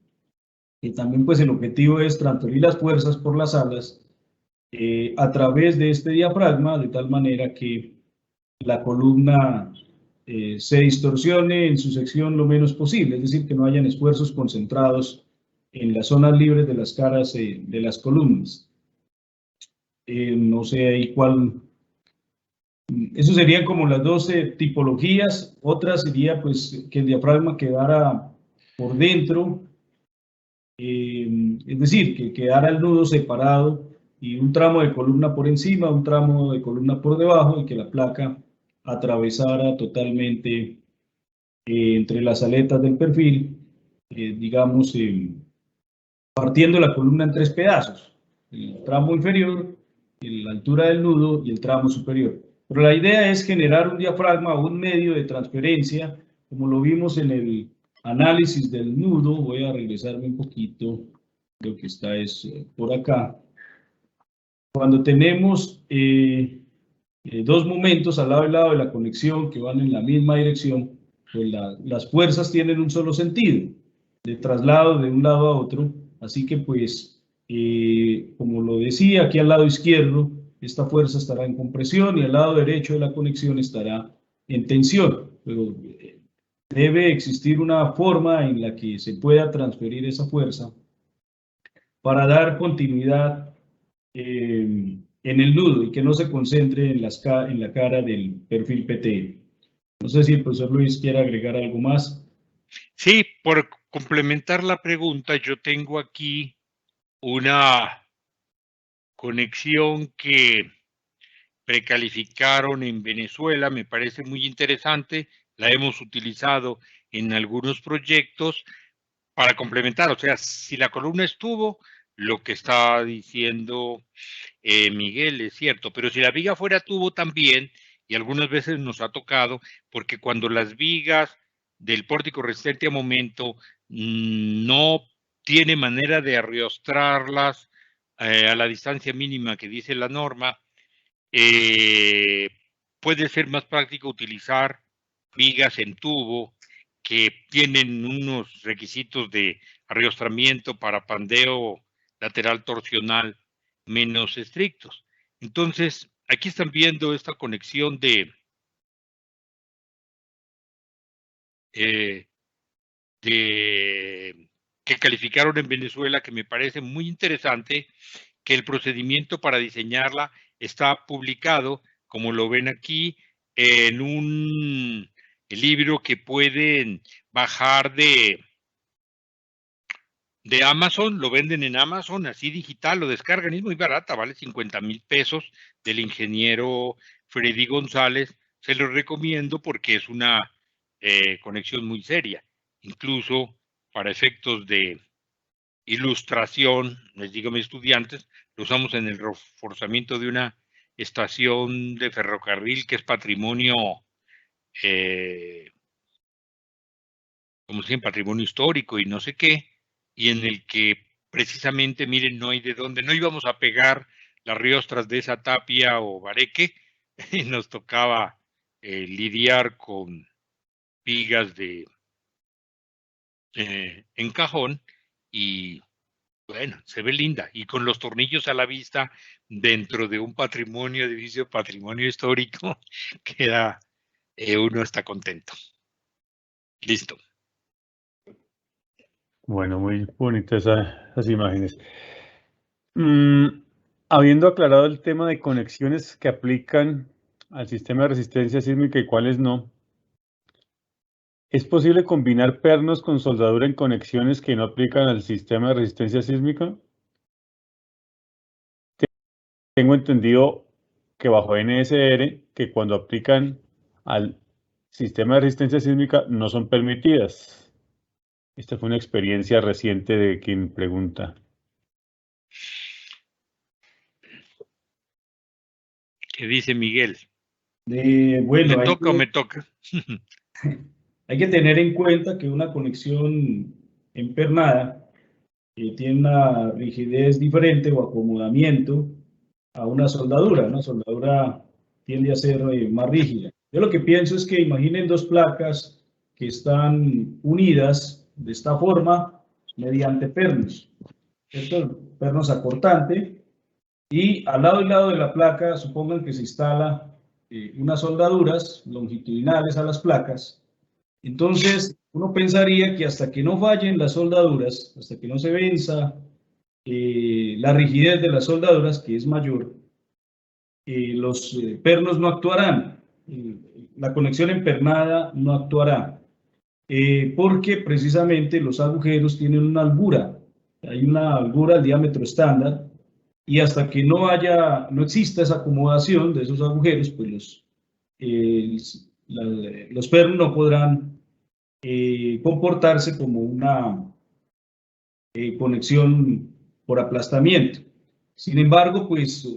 y también pues el objetivo es transferir las fuerzas por las alas a través de este diafragma, de tal manera que la columna se distorsione en su sección lo menos posible, es decir, que no hayan esfuerzos concentrados en las zonas libres de las caras de las columnas. No sé ahí cuál. Eso serían como las 12 tipologías. Otra sería pues que el diafragma quedara por dentro, es decir, que quedara el nudo separado y un tramo de columna por encima, un tramo de columna por debajo y que la placa atravesara totalmente entre las aletas del perfil, digamos, partiendo la columna en 3 pedazos, el tramo inferior, la altura del nudo y el tramo superior. Pero la idea es generar un diafragma o un medio de transferencia, como lo vimos en el análisis del nudo. Voy a regresarme un poquito, lo que está es por acá. Cuando tenemos dos momentos al lado de la conexión que van en la misma dirección, pues las fuerzas tienen un solo sentido, de traslado de un lado a otro. Así que pues, como lo decía, aquí al lado izquierdo, esta fuerza estará en compresión y al lado derecho de la conexión estará en tensión. Pero debe existir una forma en la que se pueda transferir esa fuerza para dar continuidad en el nudo y que no se concentre en la cara del perfil PT. No sé si el profesor Luis quiere agregar algo más. Sí, por complementar la pregunta, yo tengo aquí una conexión que precalificaron en Venezuela, me parece muy interesante, la hemos utilizado en algunos proyectos para complementar, o sea, si la columna estuvo, lo que está diciendo Miguel es cierto, pero si la viga fuera tubo también, y algunas veces nos ha tocado, porque cuando las vigas del pórtico resistente a momento no tiene manera de arriostrarlas a la distancia mínima que dice la norma, puede ser más práctico utilizar vigas en tubo que tienen unos requisitos de arriostramiento para pandeo lateral torsional menos estrictos. Entonces, aquí están viendo esta conexión de que calificaron en Venezuela, que me parece muy interesante, que el procedimiento para diseñarla está publicado, como lo ven aquí, en un libro que pueden bajar de Amazon, lo venden en Amazon, así digital, lo descargan, es muy barata, vale 50,000 pesos, del ingeniero Freddy González. Se lo recomiendo porque es una conexión muy seria, incluso para efectos de ilustración, les digo a mis estudiantes, lo usamos en el reforzamiento de una estación de ferrocarril que es patrimonio, como dicen, patrimonio histórico y no sé qué, y en el que precisamente, miren, no hay de dónde, no íbamos a pegar las riostras de esa tapia o bareque, y nos tocaba lidiar con vigas de en cajón, y bueno, se ve linda, y con los tornillos a la vista dentro de un patrimonio, edificio patrimonio histórico, queda, uno está contento. Listo. Bueno, muy bonitas esas imágenes. Habiendo aclarado el tema de conexiones que aplican al sistema de resistencia sísmica y cuáles no, ¿es posible combinar pernos con soldadura en conexiones que no aplican al sistema de resistencia sísmica? Tengo entendido que bajo NSR, que cuando aplican al sistema de resistencia sísmica no son permitidas. Esta fue una experiencia reciente de quien pregunta. ¿Qué dice Miguel? Bueno, ¿Le toca o me toca? hay que tener en cuenta que una conexión empernada tiene una rigidez diferente o acomodamiento a una soldadura. Una soldadura tiende a ser más rígida. Yo lo que pienso es que imaginen dos placas que están unidas de esta forma mediante pernos. Estos pernos acortante, y al lado y lado de la placa supongan que se instala unas soldaduras longitudinales a las placas. Entonces, uno pensaría que hasta que no fallen las soldaduras, hasta que no se venza la rigidez de las soldaduras, que es mayor, los pernos no actuarán, la conexión empernada no actuará, porque precisamente los agujeros tienen una albura, hay una albura al diámetro estándar, y hasta que no exista esa acomodación de esos agujeros, pues los pernos no podrán comportarse como una conexión por aplastamiento. Sin embargo, pues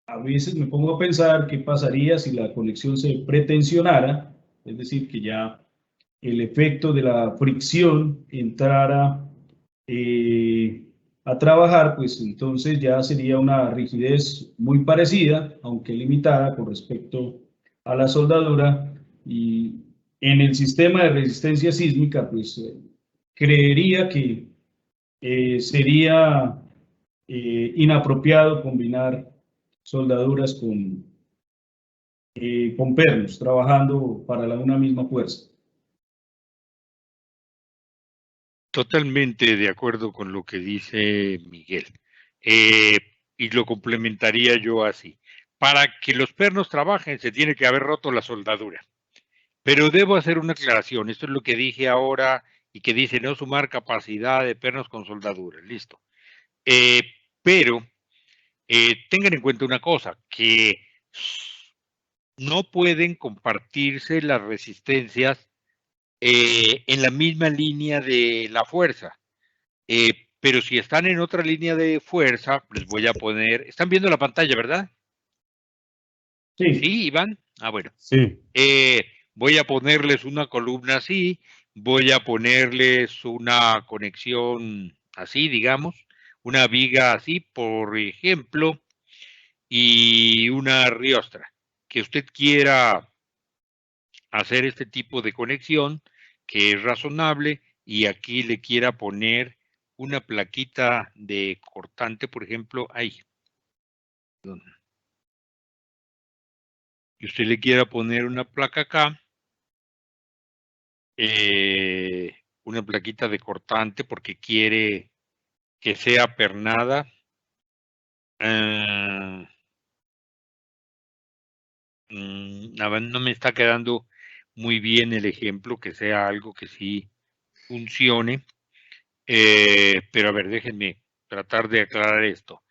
a veces me pongo a pensar qué pasaría si la conexión se pretensionara, es decir, que ya el efecto de la fricción entrara a trabajar, pues entonces ya sería una rigidez muy parecida, aunque limitada con respecto a la soldadura, y en el sistema de resistencia sísmica, pues creería que sería inapropiado combinar soldaduras con pernos, trabajando para una misma fuerza. Totalmente de acuerdo con lo que dice Miguel. Y lo complementaría yo así. Para que los pernos trabajen se tiene que haber roto la soldadura. Pero debo hacer una aclaración. Esto es lo que dije ahora y que dice no sumar capacidad de pernos con soldadura. Listo. Pero tengan en cuenta una cosa, que no pueden compartirse las resistencias en la misma línea de la fuerza. Pero si están en otra línea de fuerza, les voy a poner, están viendo la pantalla, ¿verdad? Sí. Sí, Iván. Ah, bueno. Sí. Voy a ponerles una columna así, voy a ponerles una conexión así, digamos, una viga así, por ejemplo, y una riostra. Que usted quiera hacer este tipo de conexión, que es razonable, y aquí le quiera poner una plaquita de cortante, por ejemplo, ahí. Y usted le quiera poner una placa acá, una plaquita de cortante porque quiere que sea pernada. No me está quedando muy bien el ejemplo, que sea algo que sí funcione. Pero a ver, déjenme tratar de aclarar esto.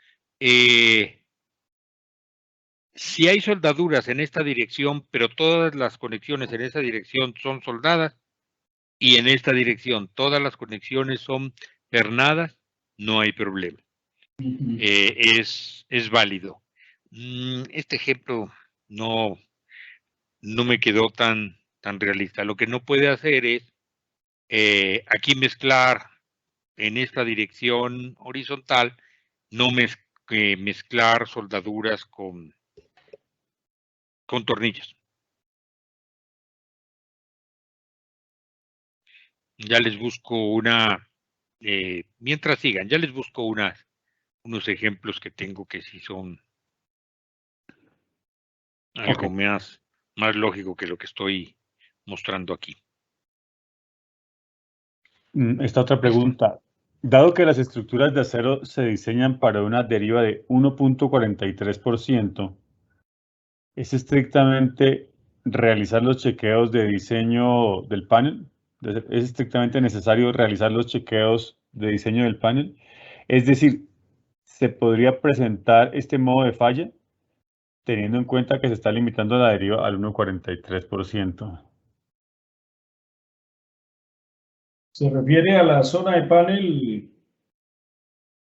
Si hay soldaduras en esta dirección, pero todas las conexiones en esa dirección son soldadas, y en esta dirección todas las conexiones son pernadas, no hay problema. Es válido. Este ejemplo no me quedó tan realista. Lo que no puede hacer es aquí mezclar en esta dirección horizontal, no mezclar soldaduras con tornillos. Ya les busco mientras sigan, ya les busco unos ejemplos que tengo que sí son algo más lógico que lo que estoy mostrando aquí. Esta otra pregunta. Dado que las estructuras de acero se diseñan para una deriva de 1.43%, ¿es estrictamente realizar los chequeos de diseño del panel? ¿Es estrictamente necesario realizar los chequeos de diseño del panel? Es decir, ¿se podría presentar este modo de falla teniendo en cuenta que se está limitando la deriva al 1.43%? ¿Se refiere a la zona de panel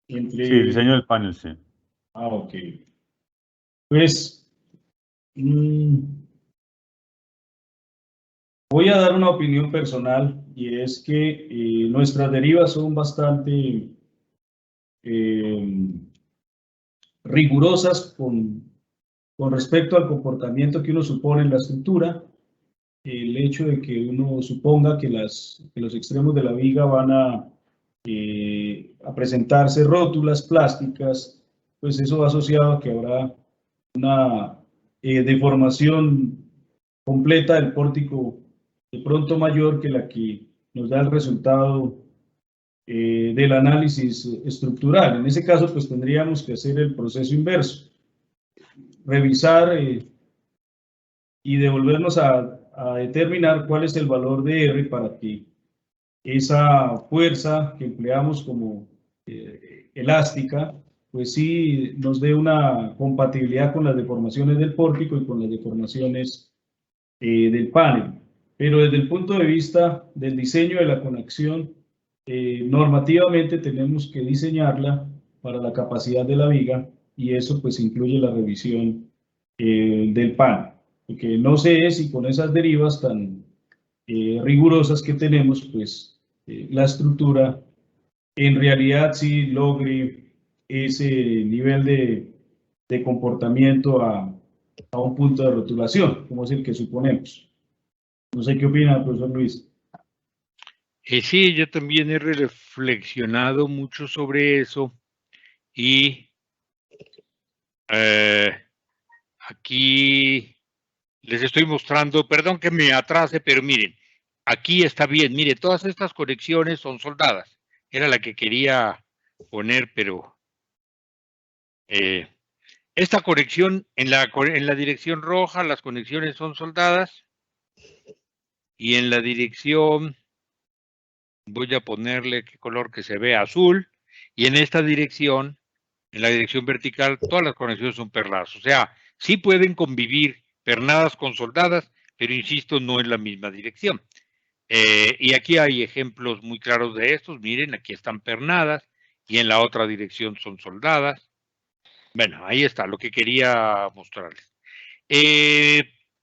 entre... Sí, el diseño del panel, sí. Ah, ok. Pues voy a dar una opinión personal, y es que nuestras derivas son bastante rigurosas con respecto al comportamiento que uno supone en la estructura. El hecho de que uno suponga que los extremos de la viga van a presentarse rótulas plásticas, pues eso va asociado a que habrá una deformación completa del pórtico de pronto mayor que la que nos da el resultado del análisis estructural. En ese caso, pues tendríamos que hacer el proceso inverso, revisar y devolvernos a determinar cuál es el valor de R para que esa fuerza que empleamos como elástica, pues sí nos dé una compatibilidad con las deformaciones del pórtico y con las deformaciones del panel. Pero desde el punto de vista del diseño de la conexión, normativamente tenemos que diseñarla para la capacidad de la viga, y eso pues incluye la revisión del panel. Porque no sé si con esas derivas tan rigurosas que tenemos, pues la estructura en realidad sí logre ese nivel de comportamiento a un punto de rotulación, como es el que suponemos. No sé qué opina, profesor Luis. Sí, yo también he reflexionado mucho sobre eso y aquí les estoy mostrando, perdón que me atrase, pero miren, aquí está bien, mire, todas estas conexiones son soldadas. Era la que quería poner, pero esta conexión en la dirección roja, las conexiones son soldadas, y en la dirección, voy a ponerle qué color que se vea, azul, y en esta dirección, en la dirección vertical, todas las conexiones son pernadas. O sea, sí pueden convivir pernadas con soldadas, pero insisto, no en la misma dirección. Y aquí hay ejemplos muy claros de estos. Miren, aquí están pernadas y en la otra dirección son soldadas. Bueno, ahí está lo que quería mostrarles.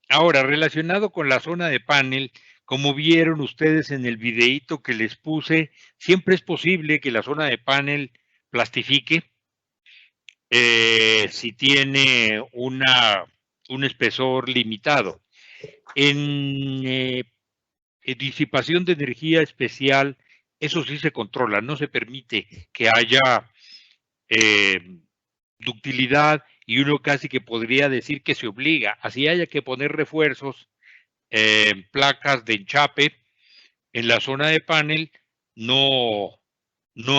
Ahora, relacionado con la zona de panel, como vieron ustedes en el videíto que les puse, siempre es posible que la zona de panel plastifique si tiene un espesor limitado. En disipación de energía especial, eso sí se controla, no se permite que haya ductilidad, y uno casi que podría decir que se obliga, así haya que poner refuerzos, placas de enchape, en la zona de panel no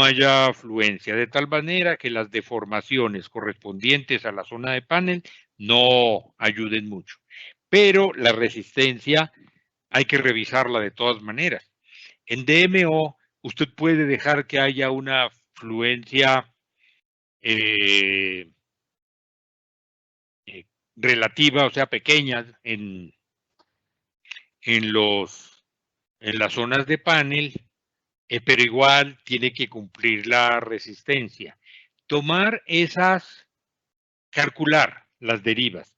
haya afluencia, de tal manera que las deformaciones correspondientes a la zona de panel no ayuden mucho. Pero la resistencia hay que revisarla de todas maneras. En DMO, usted puede dejar que haya una fluencia relativa, o sea, pequeña en las zonas de panel, pero igual tiene que cumplir la resistencia. Calcular las derivas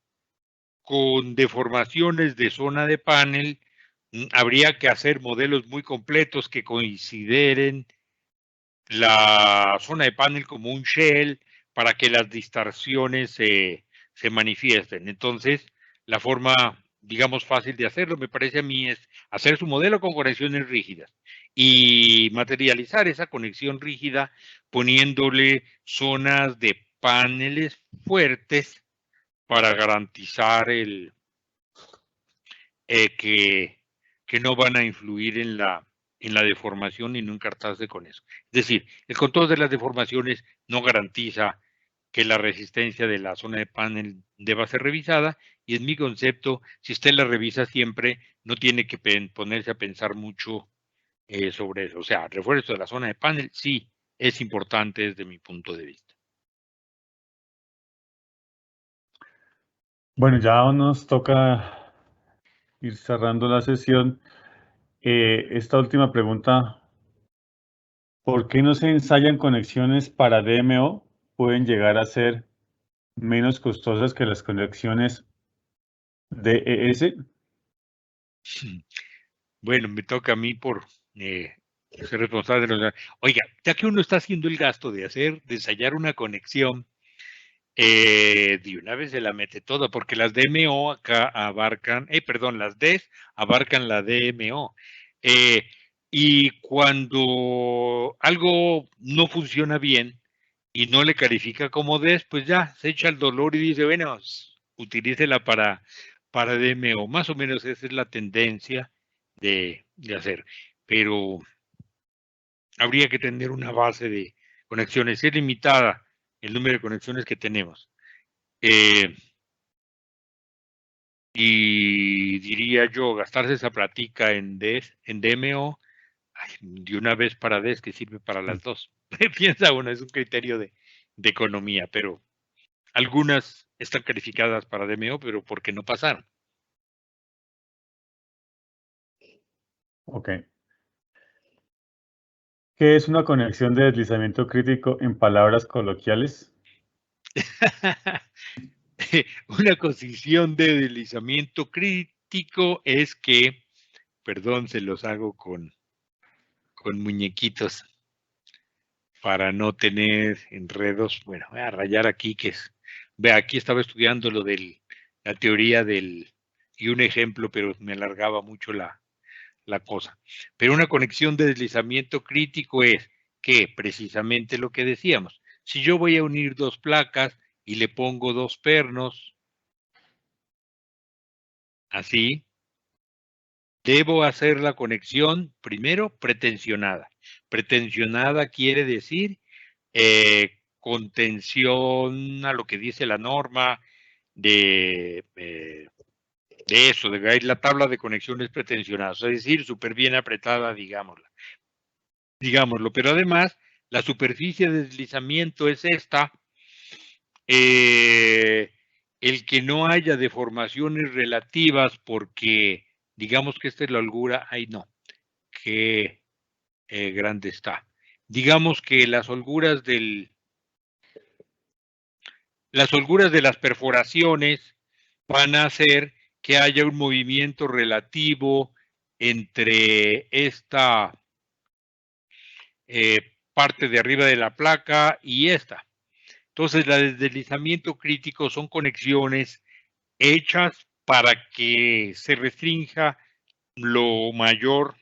con deformaciones de zona de panel, habría que hacer modelos muy completos que consideren la zona de panel como un shell para que las distorsiones se manifiesten. Entonces, la forma, digamos, fácil de hacerlo, me parece a mí, es hacer su modelo con conexiones rígidas y materializar esa conexión rígida poniéndole zonas de paneles fuertes para garantizar que no van a influir en la deformación y no encartarse con eso. Es decir, el control de las deformaciones no garantiza que la resistencia de la zona de panel deba ser revisada, y en mi concepto, si usted la revisa siempre, no tiene que ponerse a pensar mucho sobre eso. O sea, refuerzo de la zona de panel sí es importante desde mi punto de vista. Bueno, ya nos toca ir cerrando la sesión. Esta última pregunta, ¿por qué no se ensayan conexiones para DMO? Pueden llegar a ser menos costosas que las conexiones DES. Bueno, me toca a mí por ser responsable de los... Oiga, ya que uno está haciendo el gasto de ensayar una conexión, de una vez se la mete toda, porque las DMO acá abarcan, las DES abarcan la DMO. Y cuando algo no funciona bien y no le califica como DES, pues ya se echa el dolor y dice, bueno, utilícela para DMO. Más o menos esa es la tendencia de hacer. Pero habría que tener una base de conexiones. Es limitada el número de conexiones que tenemos. Y diría yo, gastarse esa platica en DMO, de una vez para DES, que sirve para las dos. Piensa uno, es un criterio de economía, pero algunas están calificadas para DMO, pero porque no pasaron. Ok. ¿Qué es una conexión de deslizamiento crítico en palabras coloquiales? Una condición de deslizamiento crítico es que, perdón, se los hago con muñequitos para no tener enredos. Bueno, voy a rayar aquí vea, aquí estaba estudiando lo de la teoría y un ejemplo, pero me alargaba mucho la cosa. Pero una conexión de deslizamiento crítico es que precisamente lo que decíamos, si yo voy a unir dos placas y le pongo dos pernos, así, debo hacer la conexión primero pretensionada. Pretensionada quiere decir contención a lo que dice la norma de eso, de la tabla de conexiones pretensionadas, es decir, súper bien apretada, digámoslo. Pero además, la superficie de deslizamiento es esta, el que no haya deformaciones relativas porque, digamos que esta es la holgura, ay no, qué grande está. Digamos que las holguras de las perforaciones van a hacer que haya un movimiento relativo entre esta parte de arriba de la placa y esta. Entonces, la de deslizamiento crítico son conexiones hechas para que se restrinja lo mayor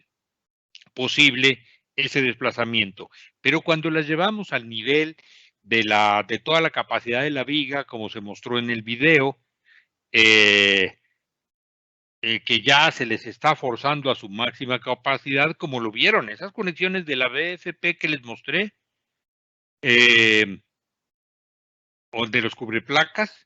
posible ese desplazamiento. Pero cuando las llevamos al nivel de toda la capacidad de la viga, como se mostró en el video, que ya se les está forzando a su máxima capacidad, como lo vieron, esas conexiones de la BFP que les mostré, o de los cubreplacas,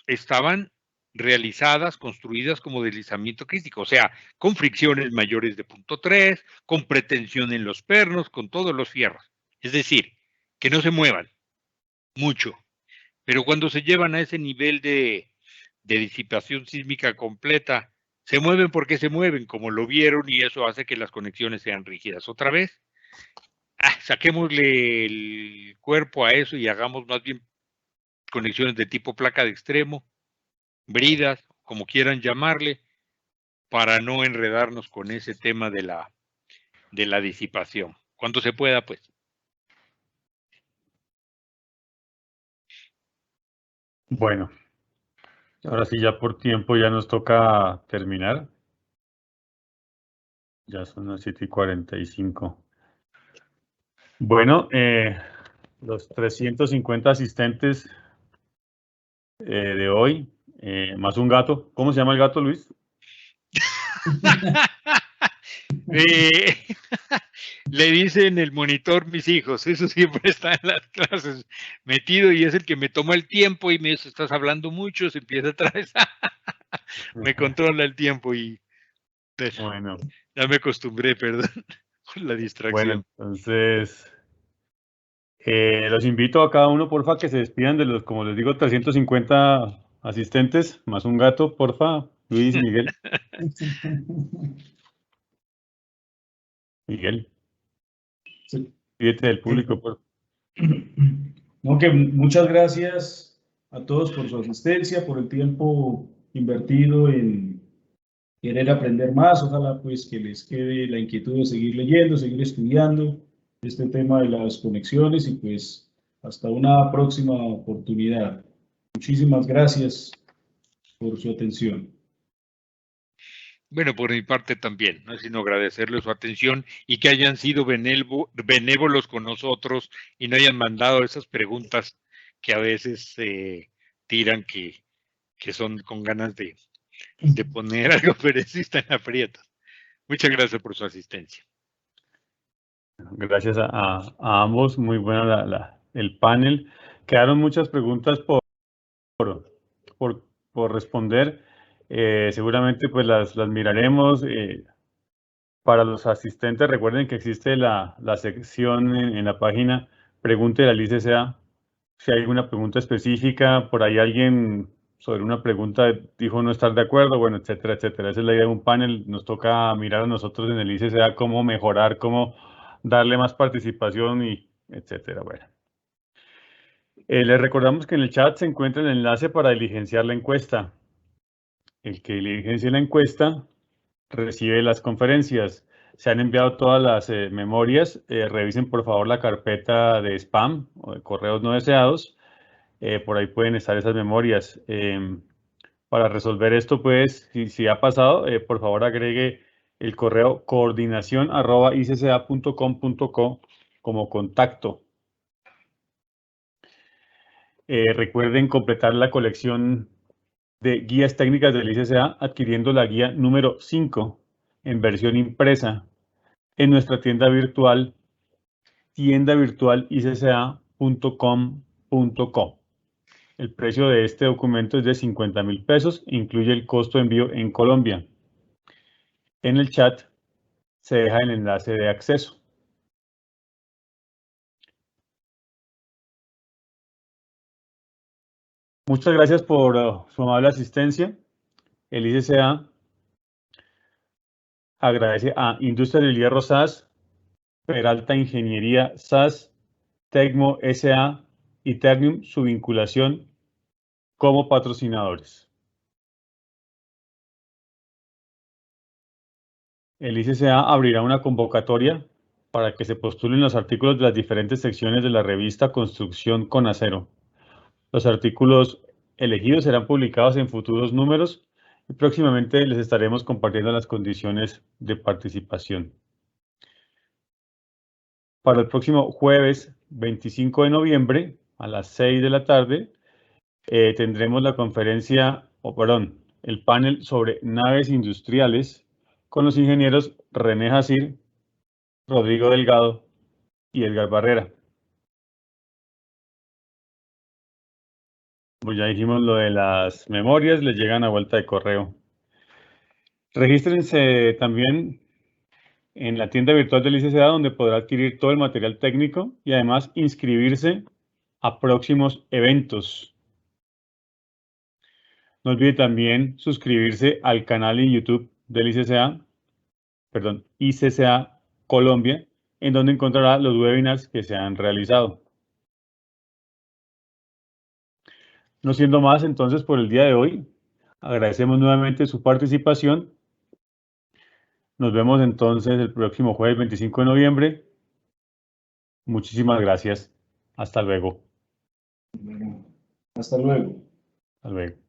estaban realizadas, construidas como deslizamiento crítico, o sea, con fricciones mayores de 0.3, con pretensión en los pernos, con todos los fierros. Es decir, que no se muevan mucho. Pero cuando se llevan a ese nivel de disipación sísmica completa, se mueven porque se mueven, como lo vieron, y eso hace que las conexiones sean rígidas. Otra vez, saquémosle el cuerpo a eso y hagamos más bien conexiones de tipo placa de extremo, bridas, como quieran llamarle, para no enredarnos con ese tema de la disipación. Cuando se pueda, pues. Bueno, ahora sí, ya por tiempo ya nos toca terminar. Ya son las 7:45. Bueno, los 350 asistentes de hoy, más un gato. ¿Cómo se llama el gato, Luis? Le dicen el monitor mis hijos, eso siempre está en las clases metido y es el que me toma el tiempo y me dice, estás hablando mucho, se empieza a atravesar, me controla el tiempo y Bueno, ya me acostumbré, perdón, con la distracción. bueno, entonces los invito a cada uno, porfa, que se despidan de los, como les digo, 350 asistentes, más un gato, porfa, Luis, Miguel. Miguel, Sí. pídete del público, por No, que muchas gracias a todos por su asistencia, por el tiempo invertido en querer aprender más. Ojalá pues que les quede la inquietud de seguir leyendo, seguir estudiando este tema de las conexiones y pues hasta una próxima oportunidad. Muchísimas gracias por su atención. Bueno, por mi parte también, no es sino agradecerles su atención y que hayan sido benévolos con nosotros y no hayan mandado esas preguntas que a veces tiran que son con ganas de poner al conferencista en aprietos. Muchas gracias por su asistencia. Gracias a ambos, muy buena el panel. Quedaron muchas preguntas por responder. Seguramente pues las miraremos. Para los asistentes, recuerden que existe la sección en la página Pregúntele al ICCA. Si hay alguna pregunta específica, por ahí alguien sobre una pregunta dijo no estar de acuerdo, bueno, etcétera, etcétera. Esa es la idea de un panel. Nos toca mirar a nosotros en el ICCA cómo mejorar, cómo darle más participación y etcétera. Bueno. Les recordamos que en el chat se encuentra el enlace para diligenciar la encuesta. El que diligencie la encuesta recibe las conferencias. Se han enviado todas las memorias. Revisen por favor la carpeta de spam o de correos no deseados. Por ahí pueden estar esas memorias. Para resolver esto, pues, si ha pasado, por favor agregue el correo coordinación@icca.com.co como contacto. Recuerden completar la colección de guías técnicas del ICCA adquiriendo la guía número 5 en versión impresa en nuestra tienda virtual tiendavirtualicca.com.co. El precio de este documento es de 50.000 pesos, incluye el costo de envío en Colombia. En el chat se deja el enlace de acceso. Muchas gracias por su amable asistencia. El ICCA agradece a Industria del Hierro SAS, Peralta Ingeniería SAS, Tecmo SA y Ternium su vinculación como patrocinadores. El ICCA abrirá una convocatoria para que se postulen los artículos de las diferentes secciones de la revista Construcción con Acero. Los artículos elegidos serán publicados en futuros números y próximamente les estaremos compartiendo las condiciones de participación. Para el próximo jueves 25 de noviembre a las 6 de la tarde tendremos la conferencia, el panel sobre naves industriales con los ingenieros René Jacir, Rodrigo Delgado y Edgar Barrera. Pues ya dijimos lo de las memorias, les llegan a vuelta de correo. Regístrense también en la tienda virtual del ICCA, donde podrá adquirir todo el material técnico y además inscribirse a próximos eventos. No olvide también suscribirse al canal en YouTube del ICCA Colombia, en donde encontrará los webinars que se han realizado. No siendo más entonces por el día de hoy, agradecemos nuevamente su participación. Nos vemos entonces el próximo jueves 25 de noviembre. Muchísimas gracias. Hasta luego. Hasta luego. Hasta luego.